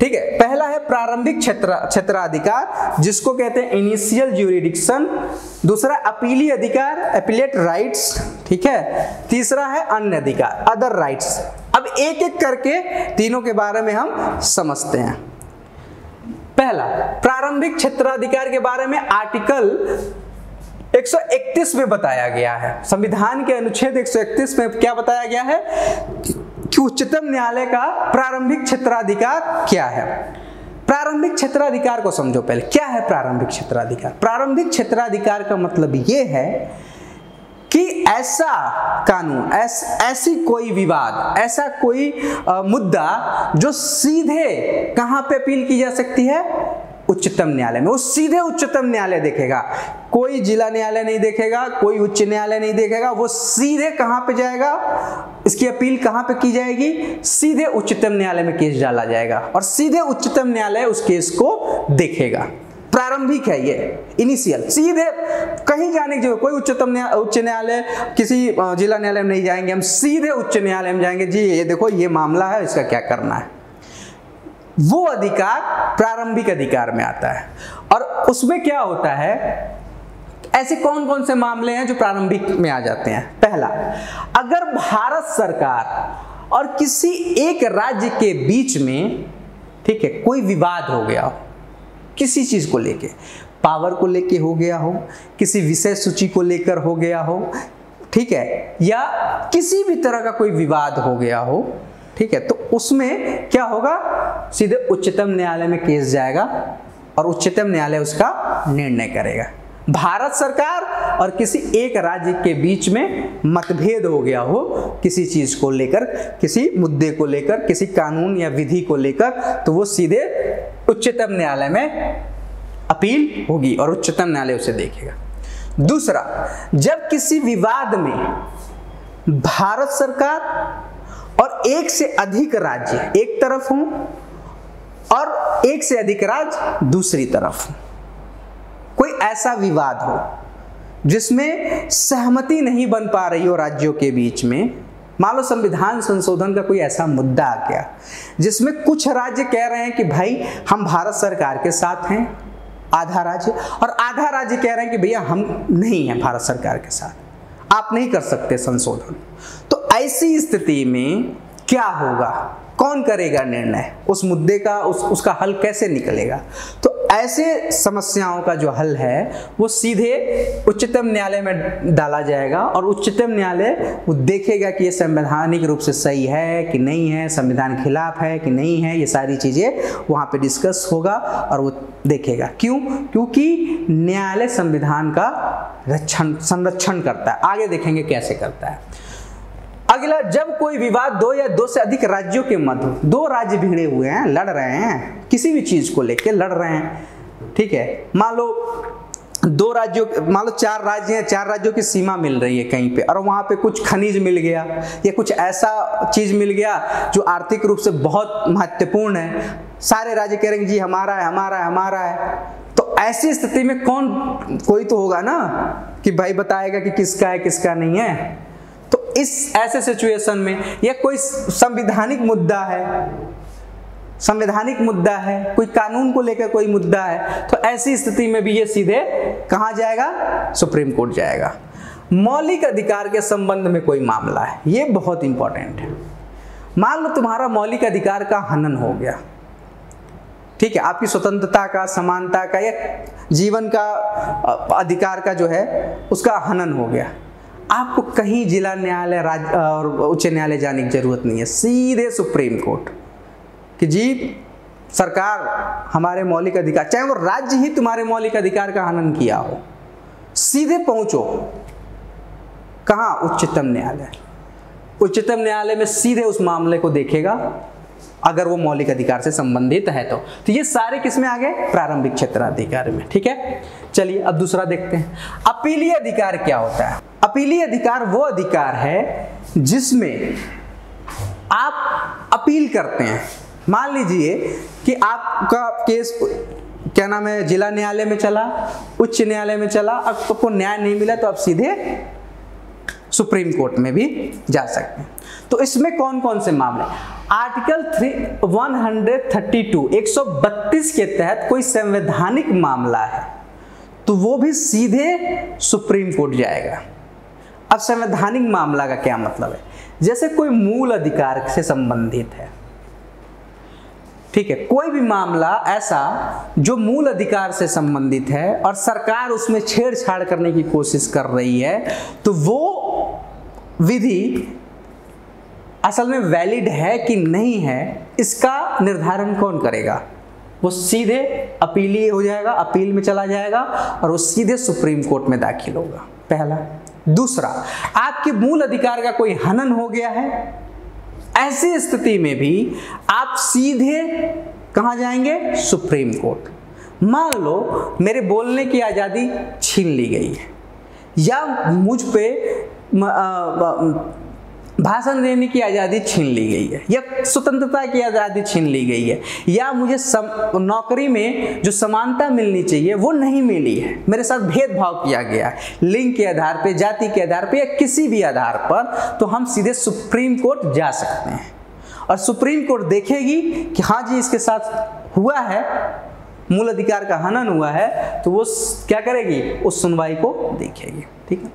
ठीक है। पहला है प्रारंभिक क्षेत्राधिकार, जिसको कहते हैं इनिशियल ज्यूरिडिक्शन। दूसरा अपीलीय अधिकार, अपीलेट राइट्स, ठीक है। तीसरा है अन्य अधिकार, अदर राइट्स। अब एक एक करके तीनों के बारे में हम समझते हैं। पहला, प्रारंभिक क्षेत्राधिकार के बारे में आर्टिकल 131 में बताया गया है। संविधान के अनुच्छेद 131 में क्या बताया गया है कि उच्चतम न्यायालय का प्रारंभिक क्षेत्राधिकार क्या है। प्रारंभिक क्षेत्राधिकार को समझो पहले, क्या है प्रारंभिक क्षेत्राधिकार। प्रारंभिक क्षेत्राधिकार का मतलब ये है कि ऐसा कानून, ऐसी कोई विवाद, ऐसा कोई मुद्दा जो सीधे कहां पे अपील की जा सकती है, उच्चतम न्यायालय में। वो सीधे उच्चतम न्यायालय देखेगा, कोई जिला न्यायालय नहीं देखेगा, कोई उच्च न्यायालय नहीं देखेगा। वो सीधे कहां पे जाएगा, इसकी अपील कहां पे की जाएगी, सीधे उच्चतम न्यायालय में केस डाला जाएगा और सीधे उच्चतम न्यायालय उस केस को देखेगा। प्रारंभिक है ये, इनिशियल, सीधे कहीं जाने की जरूरत, कोई उच्च न्यायालय किसी जिला न्यायालय में नहीं जाएंगे, हम सीधे उच्च न्यायालय में जाएंगे। जी ये देखो ये मामला है, इसका क्या करना है। वो अधिकार प्रारंभिक अधिकार में आता है। और उसमें क्या होता है, ऐसे कौन कौन से मामले हैं जो प्रारंभिक में आ जाते हैं। पहला, अगर भारत सरकार और किसी एक राज्य के बीच में, ठीक है, कोई विवाद हो गया हो, किसी चीज को लेके, पावर को लेके हो गया हो, किसी विषय सूची को लेकर हो गया हो, ठीक है, या किसी भी तरह का कोई विवाद हो गया हो, ठीक है, तो उसमें क्या होगा, सीधे उच्चतम न्यायालय में केस जाएगा और उच्चतम न्यायालय उसका निर्णय करेगा। भारत सरकार और किसी एक राज्य के बीच में मतभेद हो गया हो किसी चीज को लेकर, किसी मुद्दे को लेकर, किसी कानून या विधि को लेकर, तो वो सीधे उच्चतम न्यायालय में अपील होगी और उच्चतम न्यायालय उसे देखेगा। दूसरा, जब किसी विवाद में भारत सरकार और एक से अधिक राज्य एक तरफ हों और एक से अधिक राज्य दूसरी तरफ, कोई ऐसा विवाद हो जिसमें सहमति नहीं बन पा रही हो राज्यों के बीच में, मान लो संविधान संशोधन का कोई ऐसा मुद्दा आ गया जिसमें कुछ राज्य कह रहे हैं कि भाई हम भारत सरकार के साथ हैं, आधा राज्य, और आधा राज्य कह रहे हैं कि भैया हम नहीं हैं भारत सरकार के साथ, आप नहीं कर सकते संशोधन। तो ऐसी स्थिति में क्या होगा, कौन करेगा निर्णय, उस मुद्दे का उसका हल कैसे निकलेगा। तो ऐसे समस्याओं का जो हल है वो सीधे उच्चतम न्यायालय में डाला जाएगा और उच्चतम न्यायालय वो देखेगा कि ये संवैधानिक रूप से सही है कि नहीं है, संविधान खिलाफ है कि नहीं है, ये सारी चीजें वहां पे डिस्कस होगा और वो देखेगा। क्यों? क्योंकि न्यायालय संविधान का संरक्षण करता है। आगे देखेंगे कैसे करता है। अगला, जब कोई विवाद दो या दो से अधिक राज्यों के मध्य, दो राज्य भिड़े हुए हैं, लड़ रहे हैं, किसी भी चीज को लेकर लड़ रहे हैं, ठीक है, मान लो दो राज्यों, मान लो 4 राज्य हैं, 4 राज्यों की सीमा मिल रही है कहीं पे, और वहां पे कुछ खनिज मिल गया या कुछ ऐसा चीज मिल गया जो आर्थिक रूप से बहुत महत्वपूर्ण है, सारे राज्य कह रहे हैं जी हमारा है, हमारा है, हमारा है। तो ऐसी स्थिति में कोई तो होगा ना कि भाई बताएगा कि किसका है किसका नहीं है। तो इस ऐसे सिचुएशन में, या कोई संवैधानिक मुद्दा है, संवैधानिक मुद्दा है, कोई कानून को लेकर कोई मुद्दा है, तो ऐसी स्थिति में भी ये सीधे कहां जाएगा, सुप्रीम कोर्ट जाएगा। मौलिक अधिकार के संबंध में कोई मामला है, ये बहुत इंपॉर्टेंट है। मान लो तुम्हारा मौलिक अधिकार का हनन हो गया, ठीक है, आपकी स्वतंत्रता का, समानता का या जीवन का अधिकार का जो है उसका हनन हो गया, आपको कहीं जिला न्यायालय, राज्य और उच्च न्यायालय जाने की जरूरत नहीं है, सीधे सुप्रीम कोर्ट कि जी सरकार हमारे मौलिक अधिकार, चाहे वो राज्य ही तुम्हारे मौलिक अधिकार का हनन किया हो, सीधे पहुंचो कहां, उच्चतम न्यायालय। उच्चतम न्यायालय में सीधे उस मामले को देखेगा अगर वो मौलिक अधिकार से संबंधित है तो ये सारे किसमें आ गए, प्रारंभिक क्षेत्राधिकार में, ठीक है। चलिए अब दूसरा देखते हैं, अपीलीय अधिकार क्या होता है। अपीलीय अधिकार वो अधिकार है जिसमें आप अपील करते हैं, मान लीजिए कि आपका केस क्या नाम है जिला न्यायालय में चला, उच्च न्यायालय में चला, अब आपको न्याय नहीं मिला तो आप सीधे सुप्रीम कोर्ट में भी जा सकते हैं। तो इसमें कौन कौन से मामले, आर्टिकल 132 के तहत कोई संवैधानिक मामला है तो वो भी सीधे सुप्रीम कोर्ट जाएगा। अब संवैधानिक मामला का क्या मतलब है, जैसे कोई मूल अधिकार से संबंधित है, ठीक है, कोई भी मामला ऐसा जो मूल अधिकार से संबंधित है और सरकार उसमें छेड़छाड़ करने की कोशिश कर रही है, तो वो विधि असल में वैलिड है कि नहीं है, इसका निर्धारण कौन करेगा, वो सीधे अपीलीय हो जाएगा, अपील में चला जाएगा और वो सीधे सुप्रीम कोर्ट में दाखिल होगा, पहला। दूसरा, आपके मूल अधिकार का कोई हनन हो गया है, ऐसी स्थिति में भी आप सीधे कहां जाएंगे, सुप्रीम कोर्ट। मान लो मेरे बोलने की आजादी छीन ली गई है, या मुझ पे भाषण देने की आज़ादी छीन ली गई है, या स्वतंत्रता की आज़ादी छीन ली गई है, या मुझे नौकरी में जो समानता मिलनी चाहिए वो नहीं मिली है, मेरे साथ भेदभाव किया गया है लिंग के आधार पे, जाति के आधार पे, या किसी भी आधार पर, तो हम सीधे सुप्रीम कोर्ट जा सकते हैं और सुप्रीम कोर्ट देखेगी कि हाँ जी इसके साथ हुआ है, मूल अधिकार का हनन हुआ है, तो वो क्या करेगी, उस सुनवाई को देखेगी। ठीक है।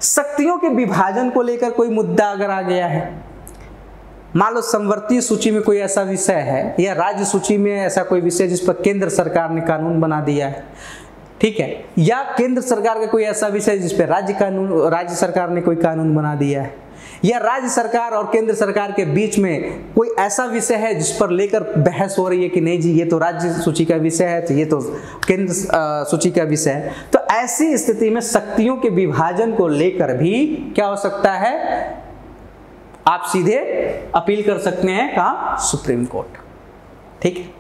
शक्तियों के विभाजन को लेकर कोई मुद्दा अगर आ गया है, मान लो संवर्तीय सूची में कोई ऐसा विषय है या राज्य सूची में ऐसा कोई विषय जिस पर केंद्र सरकार ने कानून बना दिया है, ठीक है, या केंद्र सरकार का कोई ऐसा विषय जिस पर राज्य सरकार ने कोई कानून बना दिया है, या राज्य सरकार और केंद्र सरकार के बीच में कोई ऐसा विषय है जिस पर लेकर बहस हो रही है कि नहीं जी ये तो राज्य सूची का विषय है, तो ये तो केंद्र सूची का विषय है, तो ऐसी स्थिति में शक्तियों के विभाजन को लेकर भी क्या हो सकता है, आप सीधे अपील कर सकते हैं कहां, सुप्रीम कोर्ट। ठीक है।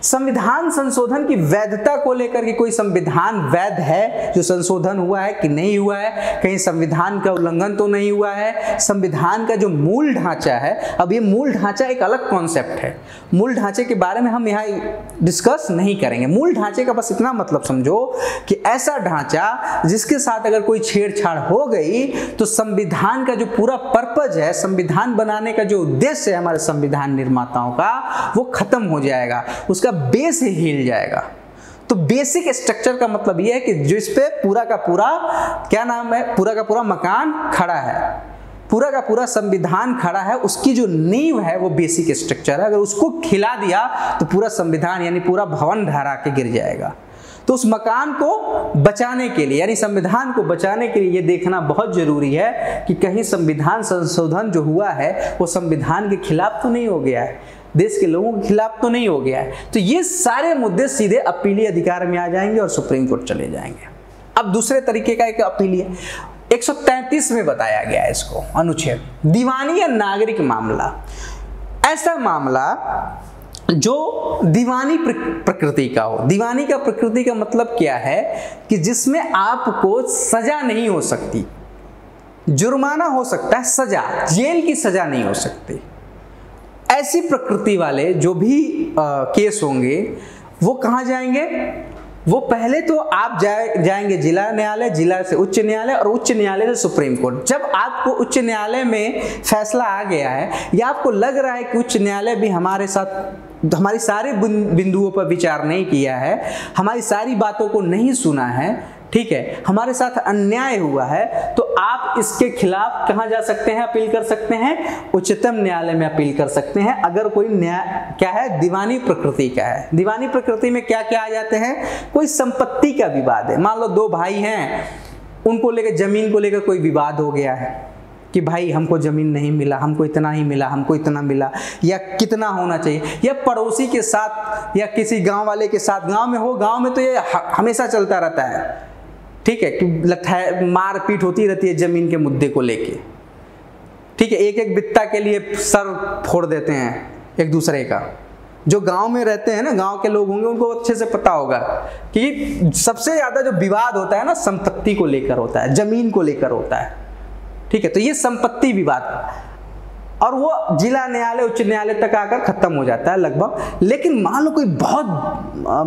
संविधान संशोधन की वैधता को लेकर के कोई संविधान वैध है, जो संशोधन हुआ है कि नहीं हुआ है, कहीं संविधान का उल्लंघन तो नहीं हुआ है, संविधान का जो मूल ढांचा है, अब ये मूल ढांचा एक अलग कॉन्सेप्ट है, मूल ढांचे के बारे में हम यहाँ डिस्कस नहीं करेंगे। मूल ढांचे का बस इतना मतलब समझो कि ऐसा ढांचा जिसके साथ अगर कोई छेड़छाड़ हो गई तो संविधान का जो पूरा पर्पज है, संविधान बनाने का जो उद्देश्य है हमारे संविधान निर्माताओं का, वो खत्म हो जाएगा, उसका बेस ही हिल जाएगा। तो बेसिक स्ट्रक्चर का मतलब यह है कि जिस पे पूरा का पूरा क्या नाम है, पूरा का पूरा मकान खड़ा है, पूरा का पूरा संविधान खड़ा है, उसकी जो नींव है वो बेसिक स्ट्रक्चर है। अगर उसको खिला दिया तो पूरा संविधान यानी पूरा भवन ढहरा के गिर जाएगा। तो उस मकान को बचाने के लिए यानी संविधान को बचाने के लिए ये देखना बहुत जरूरी है कि कहीं संविधान संशोधन जो हुआ है वो संविधान के खिलाफ तो नहीं हो गया है, देश के लोगों के खिलाफ तो नहीं हो गया है। तो ये सारे मुद्दे सीधे अपीलीय अधिकार में आ जाएंगे और सुप्रीम कोर्ट चले जाएंगे। अब दूसरे तरीके का एक अपीलीय 133 में बताया गया है इसको, अनुच्छेद दीवानी या नागरिक मामला, ऐसा मामला जो दीवानी प्रकृति का हो। दीवानी का प्रकृति का मतलब क्या है कि जिसमें आपको सजा नहीं हो सकती, जुर्माना हो सकता है, सजा जेल की सजा नहीं हो सकती। ऐसी प्रकृति वाले जो भी केस होंगे वो कहाँ जाएंगे, वो पहले तो आप जाएंगे जिला न्यायालय, जिला से उच्च न्यायालय और उच्च न्यायालय से सुप्रीम कोर्ट। जब आपको उच्च न्यायालय में फैसला आ गया है या आपको लग रहा है कि उच्च न्यायालय भी हमारे साथ हमारी सारे बिंदुओं पर विचार नहीं किया है, हमारी सारी बातों को नहीं सुना है, ठीक है, हमारे साथ अन्याय हुआ है, तो आप इसके खिलाफ कहां जा सकते हैं, अपील कर सकते हैं, उच्चतम न्यायालय में अपील कर सकते हैं। अगर कोई न्याय क्या है, दीवानी प्रकृति का है। दीवानी प्रकृति में क्या क्या आ जाते हैं, कोई संपत्ति का विवाद है, मान लो दो भाई हैं, उनको लेकर जमीन को लेकर कोई विवाद हो गया है कि भाई हमको जमीन नहीं मिला, हमको इतना ही मिला, हमको इतना मिला, या कितना होना चाहिए, या पड़ोसी के साथ या किसी गांव वाले के साथ, गांव में हो, गांव में तो ये हमेशा चलता रहता है, ठीक है, कि मारपीट होती रहती है जमीन के मुद्दे को लेके, ठीक है, एक एक बित्ता के लिए सर फोड़ देते हैं एक दूसरे का। जो गांव में रहते हैं ना, गांव के लोग होंगे, उनको अच्छे से पता होगा कि सबसे ज्यादा जो विवाद होता है ना संपत्ति को लेकर होता है, जमीन को लेकर होता है, ठीक है, तो ये संपत्ति विवाद। और वो जिला न्यायालय उच्च न्यायालय तक आकर खत्म हो जाता है लगभग। लेकिन मान लो कोई बहुत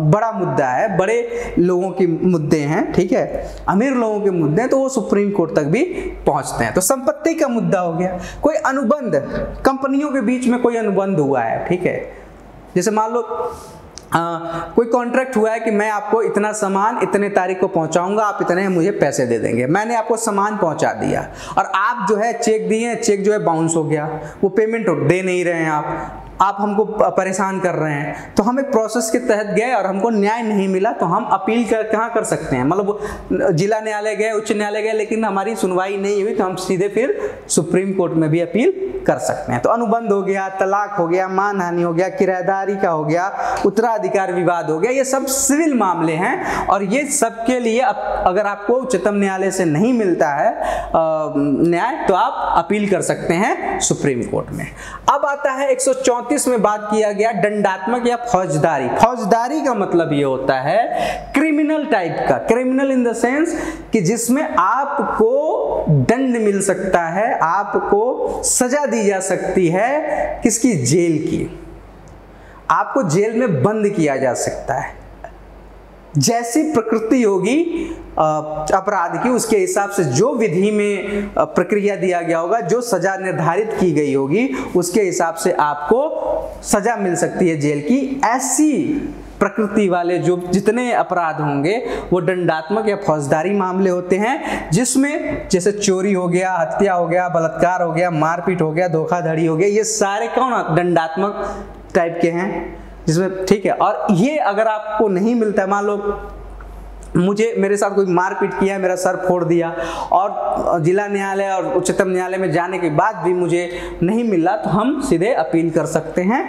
बड़ा मुद्दा है, बड़े लोगों के मुद्दे हैं, ठीक है, अमीर लोगों के मुद्दे हैं, तो वो सुप्रीम कोर्ट तक भी पहुंचते हैं। तो संपत्ति का मुद्दा हो गया, कोई अनुबंध, कंपनियों के बीच में कोई अनुबंध हुआ है, ठीक है, जैसे मान लो कोई कॉन्ट्रैक्ट हुआ है कि मैं आपको इतना सामान इतने तारीख को पहुंचाऊंगा, आप इतने मुझे पैसे दे देंगे। मैंने आपको सामान पहुंचा दिया और आप जो है चेक दिए, चेक जो है बाउंस हो गया, वो पेमेंट दे नहीं रहे हैं, आप हमको परेशान कर रहे हैं। तो हम एक प्रोसेस के तहत गए और हमको न्याय नहीं मिला, तो हम अपील कहाँ कर सकते हैं, मतलब जिला न्यायालय गए, उच्च न्यायालय गए, लेकिन हमारी सुनवाई नहीं हुई, तो हम सीधे फिर सुप्रीम कोर्ट में भी अपील कर सकते हैं। तो अनुबंध हो गया, तलाक हो गया, मानहानि हो गया, किराएदारी का हो गया, उत्तराधिकार विवाद हो गया, ये सब सिविल मामले हैं। और ये सब के लिए अगर आपको उच्चतम न्यायालय से नहीं मिलता है न्याय, तो आप अपील कर सकते हैं सुप्रीम कोर्ट में। अब आता है 134 में बात किया गया दंडात्मक या फौजदारी। फौजदारी का मतलब ये होता है क्रिमिनल टाइप का, क्रिमिनल इन द सेंस कि जिसमें आपको दंड मिल सकता है, आपको सजा दी जा सकती है, किसकी, जेल की, आपको जेल में बंद किया जा सकता है। जैसी प्रकृति होगी अपराध की, उसके हिसाब से जो विधि में प्रक्रिया दिया गया होगा, जो सजा निर्धारित की गई होगी, उसके हिसाब से आपको सजा मिल सकती है जेल की। ऐसी प्रकृति वाले जो जितने अपराध होंगे वो दंडात्मक या फौजदारी मामले होते हैं, जिसमें जैसे चोरी हो गया, हत्या हो गया, बलात्कार हो गया, मारपीट हो गया, धोखाधड़ी हो गया, ये सारे कौन दंडात्मक टाइप के हैं जिसमें, ठीक है। और ये अगर आपको नहीं मिलता है, मान लो मेरे साथ कोई मारपीट किया, मेरा सर फोड़ दिया, और जिला न्यायालय और उच्चतम न्यायालय में जाने के बाद भी मुझे नहीं मिला, तो हम सीधे अपील कर सकते हैं,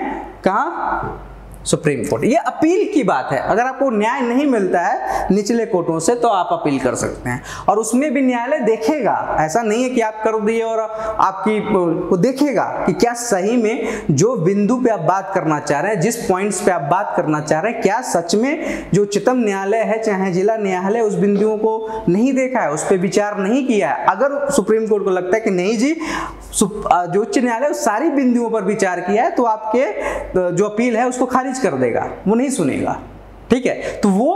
कहाँ, सुप्रीम कोर्ट। ये अपील की बात है। अगर आपको न्याय नहीं मिलता है निचले कोर्टों से, तो आप अपील कर सकते हैं, और उसमें भी न्यायालय देखेगा। ऐसा नहीं है कि आप कर दिए और आपकी वो देखेगा कि क्या सही में जो बिंदु पे आप बात करना चाह रहे हैं, जिस पॉइंट्स पे आप बात करना चाह रहे हैं, क्या सच में जो उच्चतम न्यायालय है चाहे जिला न्यायालय उस बिंदुओं को नहीं देखा है, उस पर विचार नहीं किया है। अगर सुप्रीम कोर्ट को लगता है कि नहीं जी, जो उच्च न्यायालय सारी बिंदुओं पर विचार किया है, तो आपके जो अपील है उसको खारिज कर देगा, वो नहीं सुनेगा, ठीक है। तो वो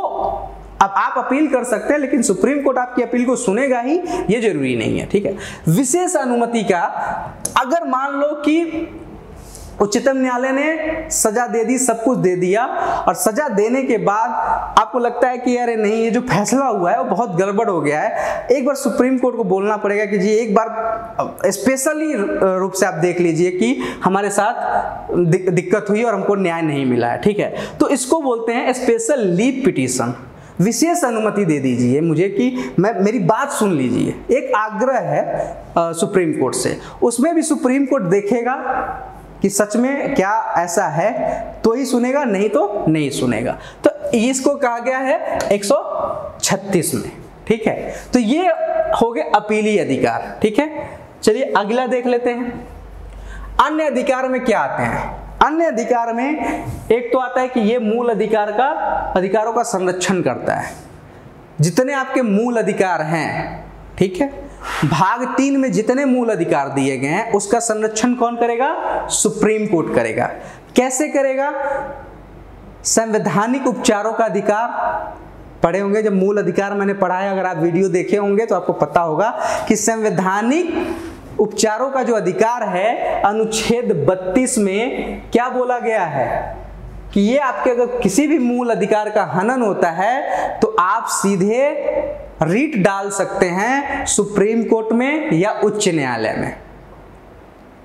अब आप अपील कर सकते हैं, लेकिन सुप्रीम कोर्ट आपकी अपील को सुनेगा ही, ये जरूरी नहीं है, ठीक है। विशेष अनुमति का, अगर मान लो कि उच्चतम न्यायालय ने सजा दे दी, सब कुछ दे दिया, और सजा देने के बाद आपको लगता है कि अरे नहीं, ये जो फैसला हुआ है वो बहुत गड़बड़ हो गया है, एक बार सुप्रीम कोर्ट को बोलना पड़ेगा कि जी एक बार स्पेशली रूप से आप देख लीजिए कि हमारे साथ दिक्कत हुई और हमको न्याय नहीं मिला है, ठीक है। तो इसको बोलते हैं स्पेशल लीव पिटीशन। विशेष अनुमति दे दीजिए मुझे कि मेरी बात सुन लीजिए। एक आग्रह है सुप्रीम कोर्ट से, उसमें भी सुप्रीम कोर्ट देखेगा कि सच में क्या ऐसा है तो ही सुनेगा, नहीं तो नहीं सुनेगा। तो इसको कहा गया है 136 में, ठीक है। तो ये हो गए अपीली अधिकार, ठीक है। चलिए अगला देख लेते हैं। अन्य अधिकार में क्या आते हैं? अन्य अधिकार में एक तो आता है कि ये मूल अधिकारों का संरक्षण करता है। जितने आपके मूल अधिकार हैं, ठीक है, भाग 3 में जितने मूल अधिकार दिए गए हैं उसका संरक्षण कौन करेगा? सुप्रीम कोर्ट करेगा। कैसे करेगा? संवैधानिक उपचारों का अधिकार पढ़े होंगे, जब मूल अधिकार मैंने पढ़ाया, अगर आप वीडियो देखे होंगे तो आपको पता होगा कि संवैधानिक उपचारों का जो अधिकार है, अनुच्छेद 32 में क्या बोला गया है कि ये आपके अगर किसी भी मूल अधिकार का हनन होता है तो आप सीधे रीट डाल सकते हैं सुप्रीम कोर्ट में या उच्च न्यायालय में,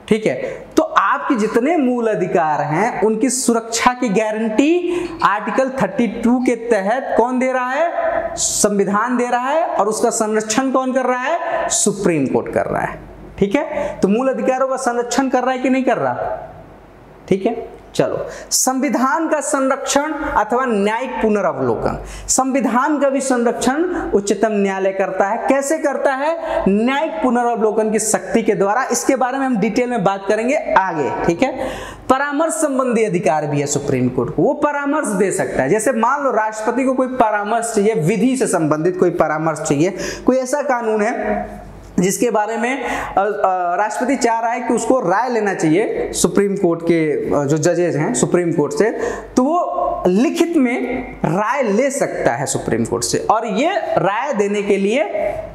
ठीक है। तो आपके जितने मूल अधिकार हैं उनकी सुरक्षा की गारंटी आर्टिकल 32 के तहत कौन दे रहा है? संविधान दे रहा है, और उसका संरक्षण कौन कर रहा है? सुप्रीम कोर्ट कर रहा है, ठीक है। तो मूल अधिकारों का संरक्षण कर रहा है कि नहीं कर रहा? ठीक है। चलो, संविधान का संरक्षण अथवा न्यायिक पुनर्अवलोकन, संविधान का भी संरक्षण उच्चतम न्यायालय करता है। कैसे करता है? न्यायिक पुनर्अवलोकन की शक्ति के द्वारा। इसके बारे में हम डिटेल में बात करेंगे आगे, ठीक है। परामर्श संबंधी अधिकार भी है सुप्रीम कोर्ट को, वो परामर्श दे सकता है। जैसे मान लो राष्ट्रपति को कोई परामर्श चाहिए, विधि से संबंधित कोई परामर्श चाहिए, कोई ऐसा कानून है जिसके बारे में राष्ट्रपति चाह रहा है कि उसको राय लेना चाहिए सुप्रीम कोर्ट के जो जजेस हैं सुप्रीम कोर्ट से, तो वो लिखित में राय ले सकता है सुप्रीम कोर्ट से, और ये राय देने के लिए